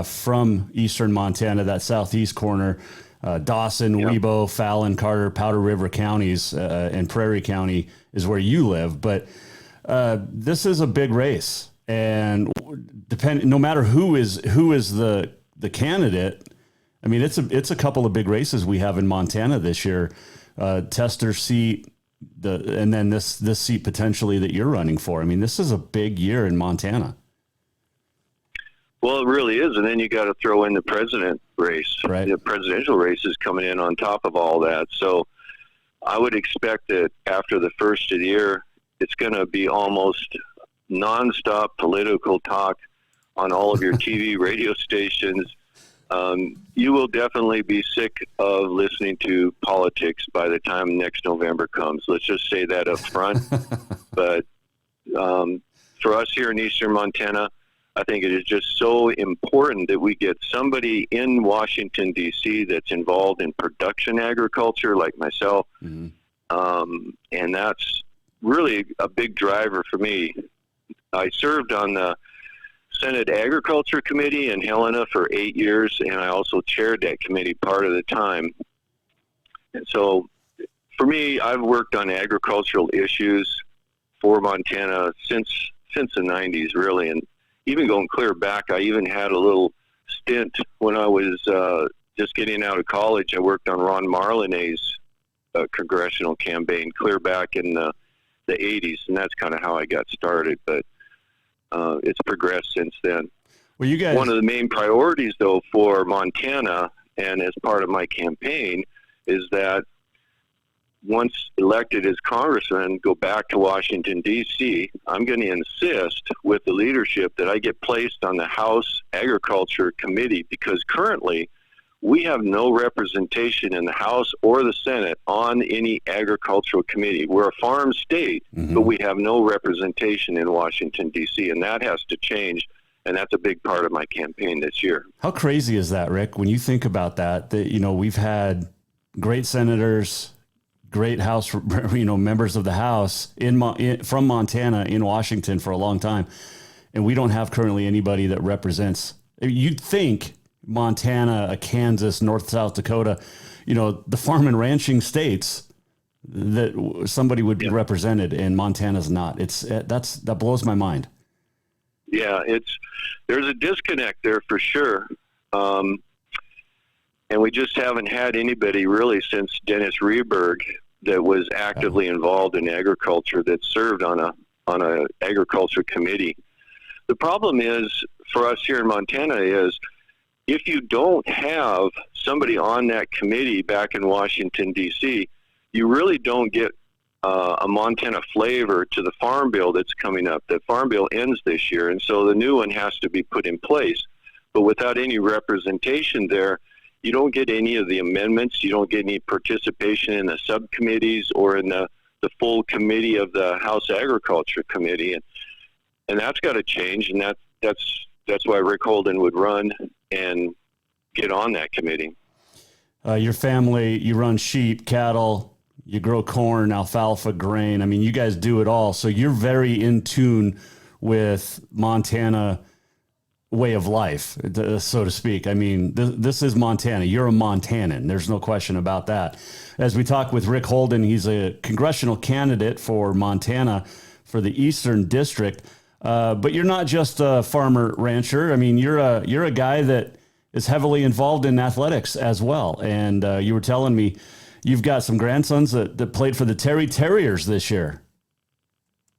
from eastern Montana, that southeast corner, Dawson, Webo, Fallon, Carter, Powder River counties, and Prairie County is where you live. But this is a big race, and no matter who is the candidate, I mean, it's a couple of big races we have in Montana this year. Tester seat, and then this seat potentially that you're running for. I mean, this is a big year in Montana. Well, it really is. And then you got to throw in the president race. Right. The presidential race is coming in on top of all that. So I would expect that after the first of the year, it's going to be almost nonstop political talk on all of your TV, radio stations. You will definitely be sick of listening to politics by the time next November comes. Let's just say that up front. But for us here in eastern Montana, I think it is just so important that we get somebody in Washington, D.C. that's involved in production agriculture like myself. Mm-hmm. And that's really a big driver for me. I served on the Senate Agriculture Committee in Helena for 8 years, and I also chaired that committee part of the time. And so for me, I've worked on agricultural issues for Montana since the 90s, really. And even going clear back, I even had a little stint when I was just getting out of college. I worked on Ron Marlinet's congressional campaign clear back in the 80s, and that's kind of how I got started. But it's progressed since then. Well, you guys, one of the main priorities, though, for Montana, and as part of my campaign, is that once elected as congressman, go back to Washington, D.C., I'm going to insist with the leadership that I get placed on the House Agriculture Committee, because currently we have no representation in the House or the Senate on any agricultural committee. We're a farm state, mm-hmm. but we have no representation in Washington, D.C., and that has to change, and that's a big part of my campaign this year. How crazy is that, Rick, when you think about that, we've had great senators, great House, members of the House from Montana in Washington for a long time, and we don't have currently anybody that represents. You'd think Montana, Kansas, North, South Dakota, the farm and ranching states, that somebody would be represented, and Montana's not. That blows my mind. Yeah, there's a disconnect there for sure. And we just haven't had anybody really since Dennis Rehberg that was actively involved in agriculture that served on on a agriculture committee. The problem is for us here in Montana is if you don't have somebody on that committee back in Washington, D.C., you really don't get a Montana flavor to the farm bill that's coming up. The farm bill ends this year, and so the new one has to be put in place. But without any representation there, you don't get any of the amendments. You don't get any participation in the subcommittees or in the full committee of the House Agriculture Committee. And that's got to change, and that's why Ric Holden would run and get on that committee. Your family, you run sheep, cattle, you grow corn, alfalfa, grain. I mean, you guys do it all. So you're very in tune with Montana way of life, so to speak. I mean, this is Montana. You're a Montanan. There's no question about that. As we talk with Ric Holden, he's a congressional candidate for Montana for the Eastern District. But you're not just a farmer rancher. I mean, you're a guy that is heavily involved in athletics as well. And you were telling me you've got some grandsons that played for the Terry Terriers this year.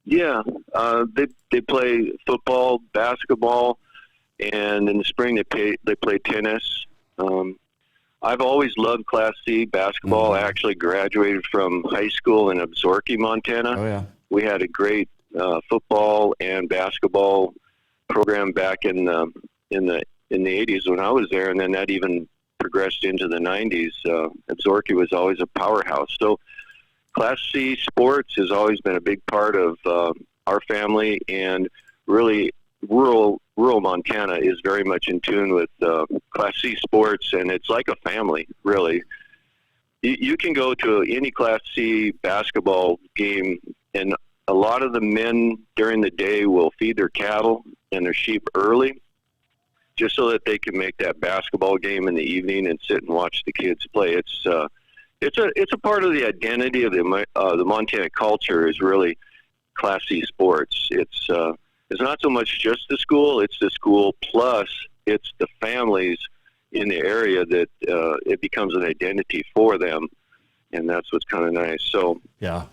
Yeah, they play football, basketball, and in the spring they play tennis. I've always loved Class C basketball. I actually graduated from high school in Absaroka, Montana. Oh yeah, we had a great football and basketball program back in the 80s when I was there, and then that even progressed into the 90s. Absaroka was always a powerhouse. So Class C sports has always been a big part of our family, and really rural Montana is very much in tune with Class C sports, and it's like a family, really. You can go to any Class C basketball game, and a lot of the men during the day will feed their cattle and their sheep early just so that they can make that basketball game in the evening and sit and watch the kids play. It's a part of the identity of the Montana culture is really Class C sports. It's not so much just the school, it's the school plus it's the families in the area that it becomes an identity for them, and that's what's kind of nice. So yeah.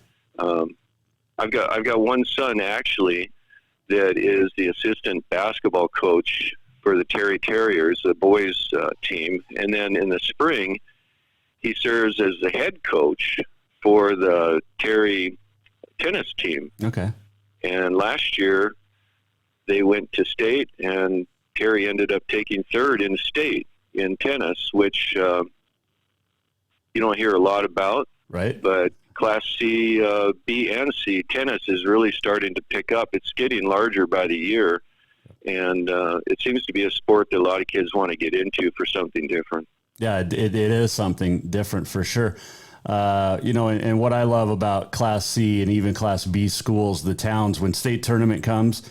I've got one son actually that is the assistant basketball coach for the Terry Terriers, the boys team, and then in the spring he serves as the head coach for the Terry tennis team. Okay. And last year they went to state, and Terry ended up taking third in state in tennis, which you don't hear a lot about. Right. But Class C, B, and C tennis is really starting to pick up. It's getting larger by the year, and it seems to be a sport that a lot of kids want to get into for something different. Yeah, it is something different for sure. And what I love about Class C and even Class B schools, the towns, when state tournament comes,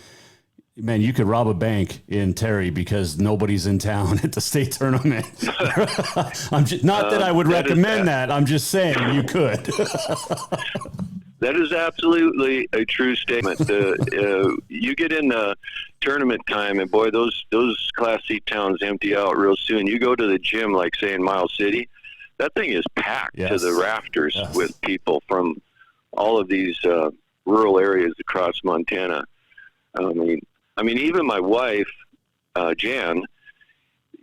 man, you could rob a bank in Terry because nobody's in town at the state tournament. Not that I would recommend that. I'm just saying you could. That is absolutely a true statement. You get in the tournament time, and boy, those Class C towns empty out real soon. You go to the gym, like say in Miles City, that thing is packed to the rafters with people from all of these rural areas across Montana. I mean, even my wife, Jan,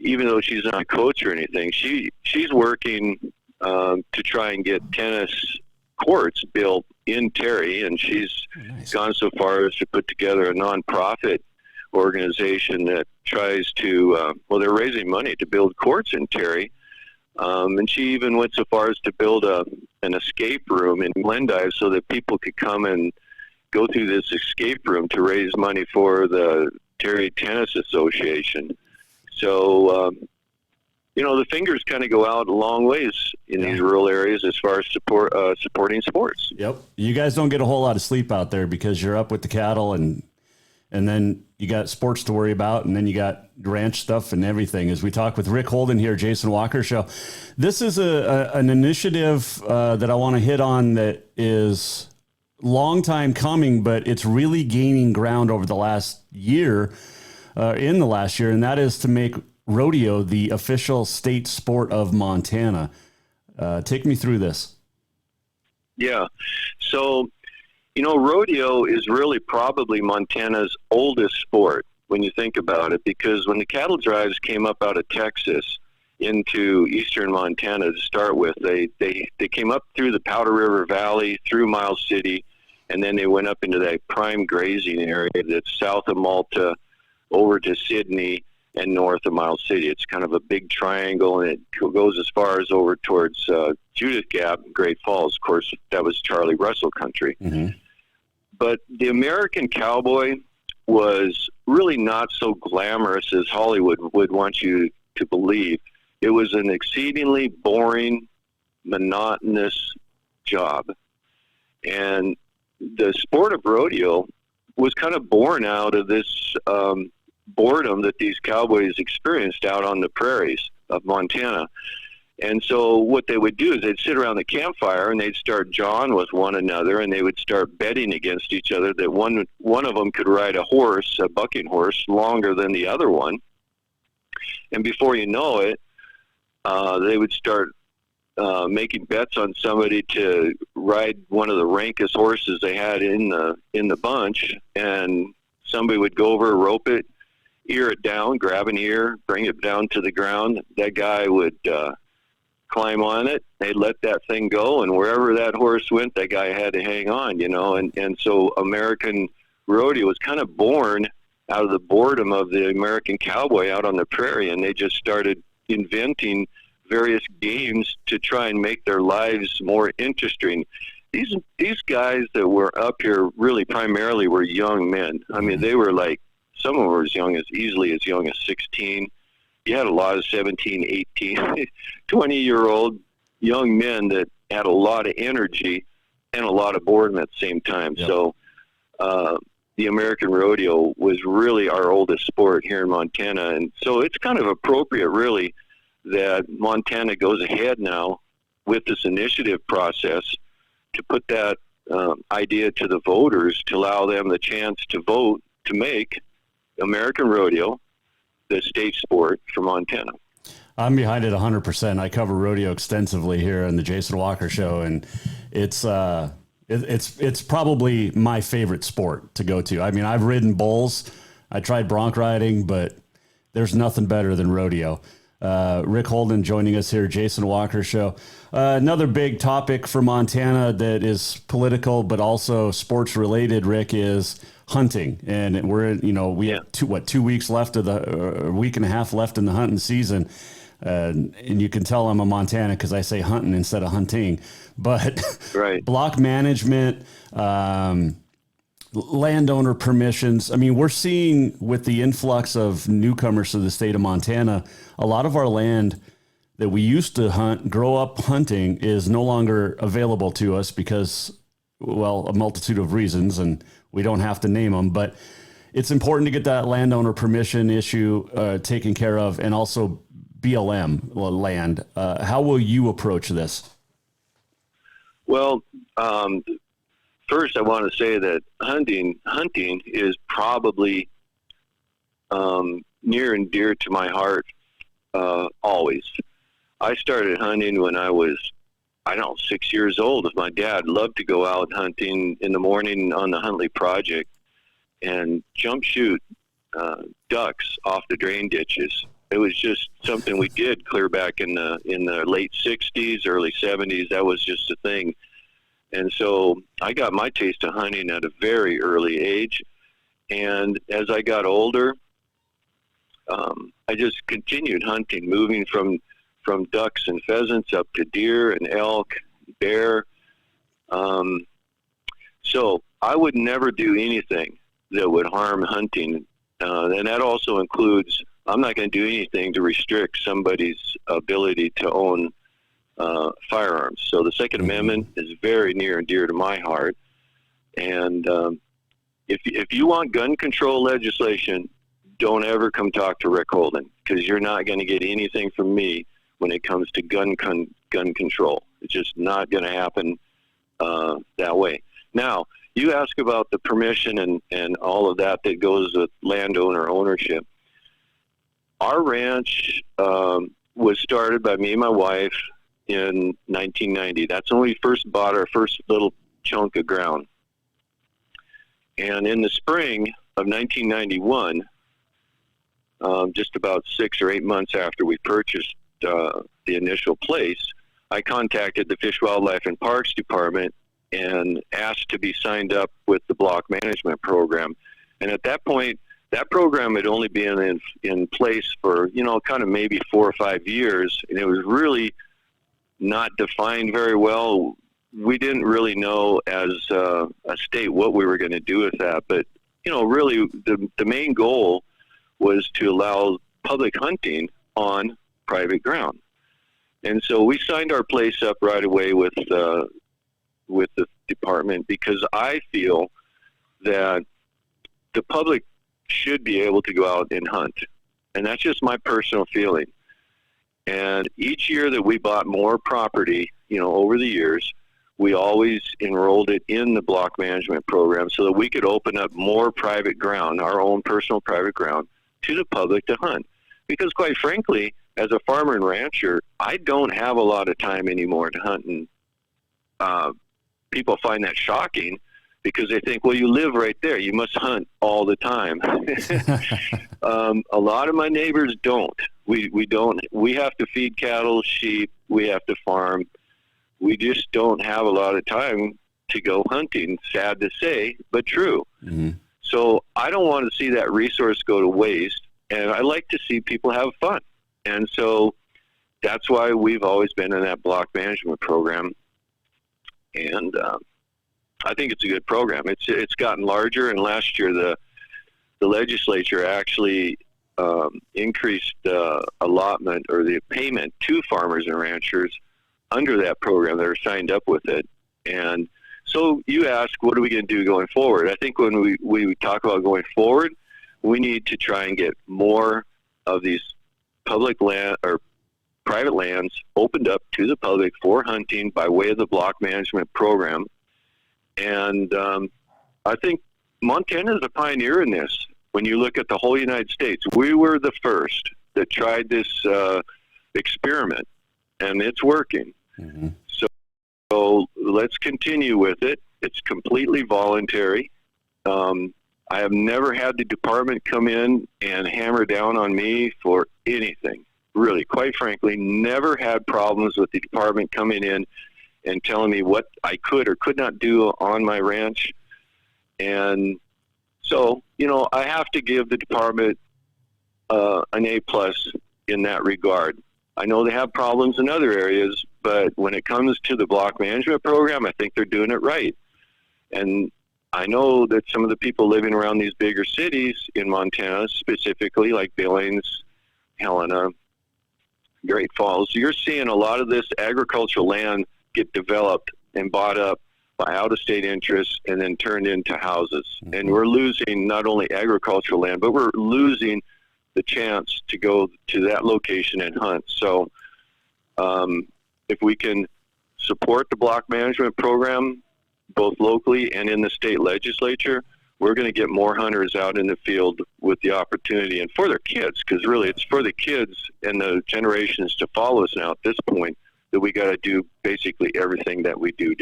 even though she's not a coach or anything, she's working to try and get tennis courts built in Terry, and she's gone so far as to put together a nonprofit organization that tries to, they're raising money to build courts in Terry. And she even went so far as to build an escape room in Glendive so that people could come and go through this escape room to raise money for the Terry Tennis Association. So, the fingers kind of go out a long ways in these rural areas as far as supporting sports. Yep. You guys don't get a whole lot of sleep out there because you're up with the cattle and then you got sports to worry about, and then you got ranch stuff and everything. As we talk with Ric Holden here, Jason Walker Show. This is an initiative that I want to hit on that is long time coming, but it's really gaining ground over the last year, and that is to make rodeo the official state sport of Montana. Take me through this. Yeah. So rodeo is really probably Montana's oldest sport when you think about it, because when the cattle drives came up out of Texas into eastern Montana to start with, they came up through the Powder River Valley, through Miles City, and then they went up into that prime grazing area that's south of Malta, over to Sydney, and north of Miles City. It's kind of a big triangle, and it goes as far as over towards Judith Gap, Great Falls. Of course, that was Charlie Russell country. Mm-hmm. But the American cowboy was really not so glamorous as Hollywood would want you to believe. It was an exceedingly boring, monotonous job. And the sport of rodeo was kind of born out of this boredom that these cowboys experienced out on the prairies of Montana. And so what they would do is they'd sit around the campfire and they'd start jawing with one another, and they would start betting against each other that one of them could ride a horse, a bucking horse, longer than the other one. And before you know it, they would start making bets on somebody to ride one of the rankest horses they had in the bunch, and somebody would go over, rope it, ear it down, grab an ear, bring it down to the ground. That guy would climb on it. They'd let that thing go, and wherever that horse went, that guy had to hang on, and so American rodeo was kind of born out of the boredom of the American cowboy out on the prairie, and they just started inventing various games to try and make their lives more interesting. These guys that were up here really primarily were young men. I mean, they were like, some of them were easily as young as 16. You had a lot of 17, 18, 20-year-old young men that had a lot of energy and a lot of boredom at the same time. Yep. So the American rodeo was really our oldest sport here in Montana. And so it's kind of appropriate, really, that Montana goes ahead now with this initiative process to put that idea to the voters to allow them the chance to vote to make American rodeo the state sport for Montana. I'm behind it 100%. I cover rodeo extensively here on the Jason Walker Show, and it's probably my favorite sport to go to. I mean, I've ridden bulls, I tried bronc riding, but there's nothing better than rodeo. Ric Holden joining us here, Jason Walker Show. Another big topic for Montana that is political but also sports related, Rick, is hunting. And we're in, we have 2 weeks left of a week and a half left in the hunting season. And you can tell I'm a Montana because I say hunting instead of hunting. But right. Block management, landowner permissions. I mean, we're seeing with the influx of newcomers to the state of Montana, a lot of our land that we used to grow up hunting is no longer available to us because, well, a multitude of reasons, and we don't have to name them, but it's important to get that landowner permission issue taken care of, and also BLM land. How will you approach this? Well, first I want to say that hunting is probably near and dear to my heart always. I started hunting when I was, 6 years old. My dad loved to go out hunting in the morning on the Huntley Project and jump shoot ducks off the drain ditches. It was just something we did clear back in the late 60s, early 70s. That was just a thing. And so I got my taste of hunting at a very early age. And as I got older, I just continued hunting, moving from ducks and pheasants up to deer and elk, bear. So I would never do anything that would harm hunting. And that also includes, I'm not going to do anything to restrict somebody's ability to own firearms. So the Second Amendment is very near and dear to my heart. And if you want gun control legislation, don't ever come talk to Ric Holden, because you're not going to get anything from me when it comes to gun control. It's just not going to happen that way. Now, you ask about the permission and all of that goes with landowner ownership. Our ranch was started by me and my wife in 1990. That's when we first bought our first little chunk of ground. And in the spring of 1991, just about 6 or 8 months after we purchased the initial place, I contacted the Fish, Wildlife, and Parks Department and asked to be signed up with the block management program. And at that point, that program had only been in place for, kind of maybe 4 or 5 years, and it was really not defined very well. We didn't really know as a state what we were going to do with that. But, really the main goal was to allow public hunting on private ground. And so we signed our place up right away with the department, because I feel that the public should be able to go out and hunt. And that's just my personal feeling. And each year that we bought more property, over the years, we always enrolled it in the block management program so that we could open up more private ground, our own personal private ground, to the public to hunt. Because quite frankly, as a farmer and rancher, I don't have a lot of time anymore to hunt. And people find that shocking, because they think, well, you live right there, you must hunt all the time. A lot of my neighbors don't. We don't. We have to feed cattle, sheep, we have to farm. We just don't have a lot of time to go hunting, sad to say, but true. Mm-hmm. So I don't want to see that resource go to waste, and I like to see people have fun. And so that's why we've always been in that block management program. And I think it's a good program. It's gotten larger, and last year the legislature actually increased allotment, or the payment, to farmers and ranchers under that program that are signed up with it. And so you ask, what are we going to do going forward? I think when we talk about going forward, we need to try and get more of these public land or private lands opened up to the public for hunting by way of the block management program. And I think Montana is a pioneer in this. When you look at the whole United States, we were the first that tried this experiment, and it's working. Mm-hmm. So let's continue with it. It's completely voluntary. I have never had the department come in and hammer down on me for anything. Really, quite frankly, never had problems with the department coming in and telling me what I could or could not do on my ranch. And so, I have to give the department an A+ in that regard. I know they have problems in other areas, but when it comes to the block management program, I think they're doing it right. And I know that some of the people living around these bigger cities in Montana, specifically like Billings, Helena, Great Falls, you're seeing a lot of this agricultural land get developed and bought up by out-of-state interests and then turned into houses. Mm-hmm. And we're losing not only agricultural land, but we're losing the chance to go to that location and hunt. So if we can support the block management program, both locally and in the state legislature, we're going to get more hunters out in the field with the opportunity, and for their kids, because really it's for the kids and the generations to follow us now at this point that we got to do basically everything that we do.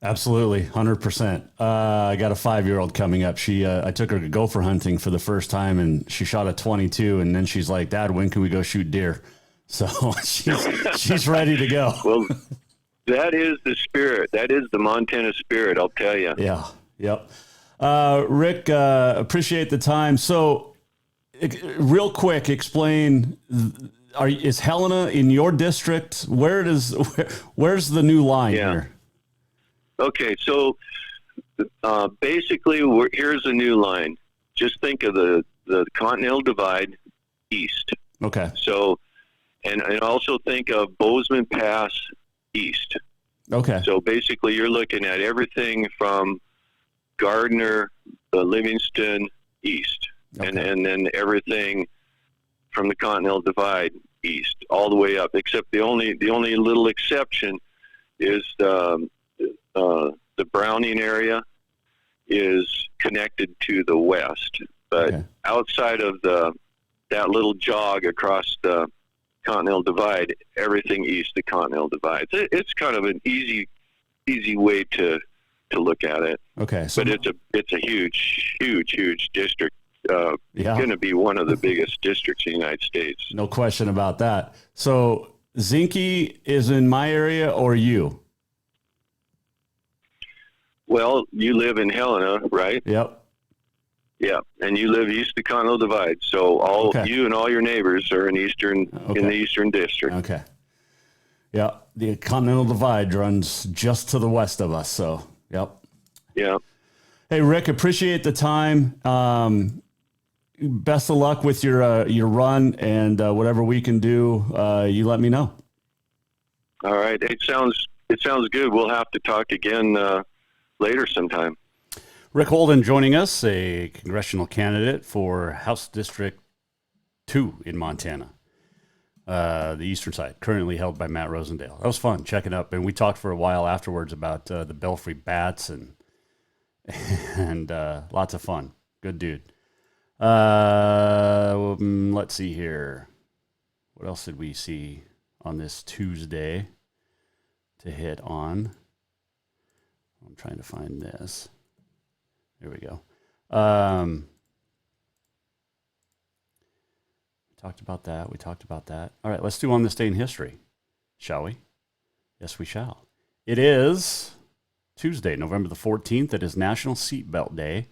Absolutely, 100%. I got a 5-year-old coming up. I took her to gopher hunting for the first time, and she shot a 22, and then she's like, Dad, when can we go shoot deer? So she's ready to go. Well, that is the spirit. That is the Montana spirit, I'll tell you. Yeah, yep. Rick, appreciate the time. So real quick, explain, is Helena in your district? Where's the new line here? Okay, so basically, here's the new line. Just think of the Continental Divide east. Okay. So, and also think of Bozeman Pass east. Okay. So basically, you're looking at everything from Gardner, Livingston east, okay. and then everything from the Continental Divide east, all the way up. Except the only little exception is the Browning area is connected to the west, but okay. Outside of that little jog across the Continental Divide, everything east of Continental Divide. It's kind of an easy way to to look at it. Okay, but it's a huge district. Going to be one of the biggest districts in the United States. No question about that. So Zinke is in my area, or you? Well, you live in Helena, right? Yep. Yeah, and you live east of Continental Divide, so you and all your neighbors are in the Eastern District. Okay. Yeah, the Continental Divide runs just to the west of us. So, yep. Yeah. Hey, Rick, appreciate the time. Best of luck with your run, and whatever we can do, you let me know. All right. It sounds good. We'll have to talk again later sometime. Ric Holden joining us, a congressional candidate for House District 2 in Montana, the eastern side, currently held by Matt Rosendale. That was fun checking up, and we talked for a while afterwards about the Belfry Bats and lots of fun. Good dude. Let's see here. What else did we see on this Tuesday to hit on? I'm trying to find this. Here we go. We talked about that. All right, let's do On This Day in History, shall we? Yes, we shall. It is Tuesday, November the 14th. It is National Seatbelt Day,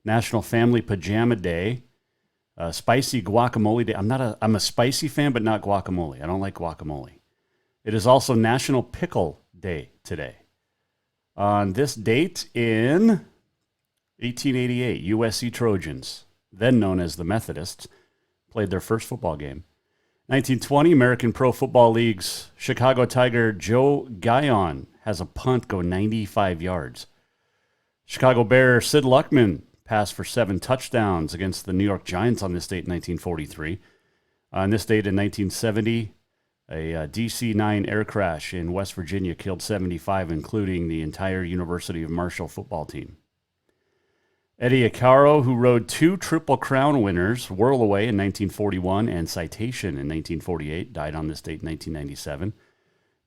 National Family Pajama Day, Spicy Guacamole Day. I'm a spicy fan, but not guacamole. I don't like guacamole. It is also National Pickle Day today. On this date in 1888, USC Trojans, then known as the Methodists, played their first football game. 1920, American Pro Football League's Chicago Tiger Joe Guyon has a punt go 95 yards. Chicago Bear Sid Luckman passed for 7 touchdowns against the New York Giants on this date in 1943. On this date in 1970, a DC-9 air crash in West Virginia killed 75, including the entire University of Marshall football team. Eddie Acaro, who rode 2 Triple Crown winners, Whirl Away in 1941 and Citation in 1948, died on this date in 1997.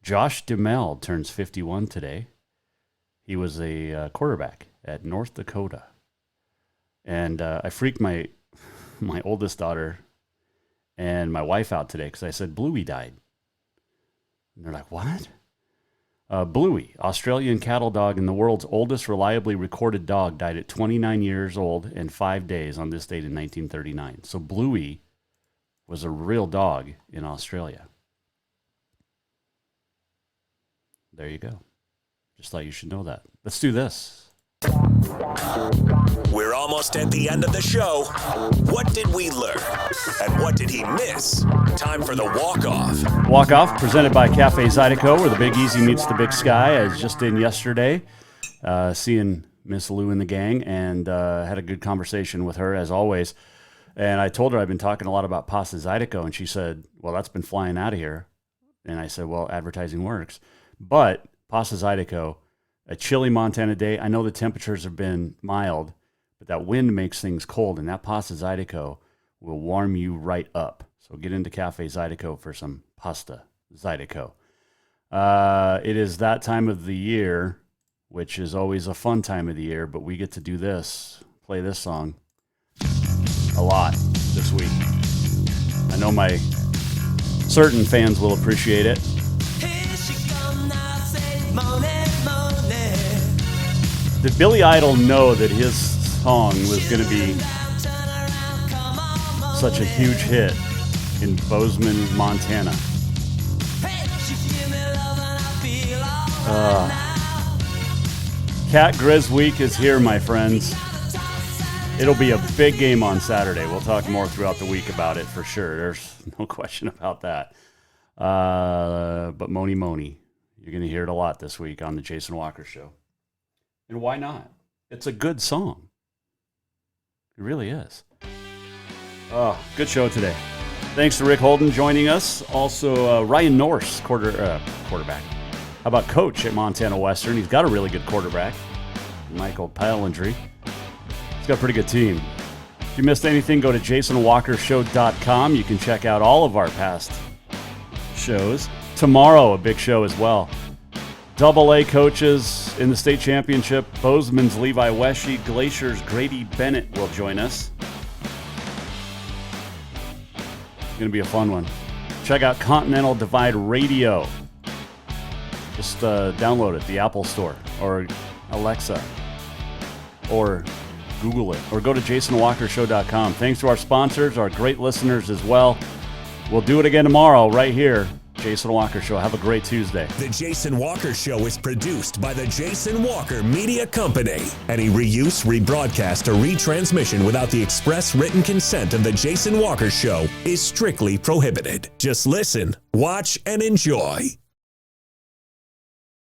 Josh Duhamel turns 51 today. He was a quarterback at North Dakota. And I freaked my oldest daughter and my wife out today because I said Bluey died. And they're like, what? Bluey, Australian cattle dog and the world's oldest reliably recorded dog, died at 29 years old and 5 days on this date in 1939. So Bluey was a real dog in Australia. There you go. Just thought you should know that. Let's do this. We're almost at the end of the show. What did we learn? And what did he miss? Time for the walk-off. Walk-off presented by Cafe Zydeco, where the Big Easy meets the Big Sky. I was just in yesterday, seeing Miss Lou and the gang, and had a good conversation with her, as always. And I told her I've been talking a lot about Pasta Zydeco, and she said, well, that's been flying out of here. And I said, well, advertising works. But Pasta Zydeco, a chilly Montana day. I know the temperatures have been mild, but that wind makes things cold, and that Pasta Zydeco will warm you right up. So get into Cafe Zydeco for some Pasta Zydeco. It is that time of the year, which is always a fun time of the year, but we get to do this, play this song a lot this week. I know my certain fans will appreciate it. Did Billy Idol know that his song was going to be such a huge hit in Bozeman, Montana? Cat Grizz Week is here, my friends. It'll be a big game on Saturday. We'll talk more throughout the week about it for sure. There's no question about that. But Moni Moni, you're going to hear it a lot this week on the Jason Walker Show. And why not? It's a good song. It really is. Oh, good show today. Thanks to Ric Holden joining us. Also, Ryan Nourse, quarterback. How about coach at Montana Western? He's got a really good quarterback, Michael Palindry. He's got a pretty good team. If you missed anything, go to jasonwalkershow.com. You can check out all of our past shows. Tomorrow, a big show as well. AA coaches in the state championship. Bozeman's Levi Wesche, Glacier's Grady Bennett will join us. It's going to be a fun one. Check out Continental Divide Radio. Just download it, the Apple Store, or Alexa, or Google it, or go to jasonwalkershow.com. Thanks to our sponsors, our great listeners as well. We'll do it again tomorrow right here. Jason Walker Show. Have a great Tuesday. The Jason Walker Show is produced by the Jason Walker Media Company. Any reuse, rebroadcast, or retransmission without the express written consent of the Jason Walker Show is strictly prohibited. Just listen, watch, and enjoy.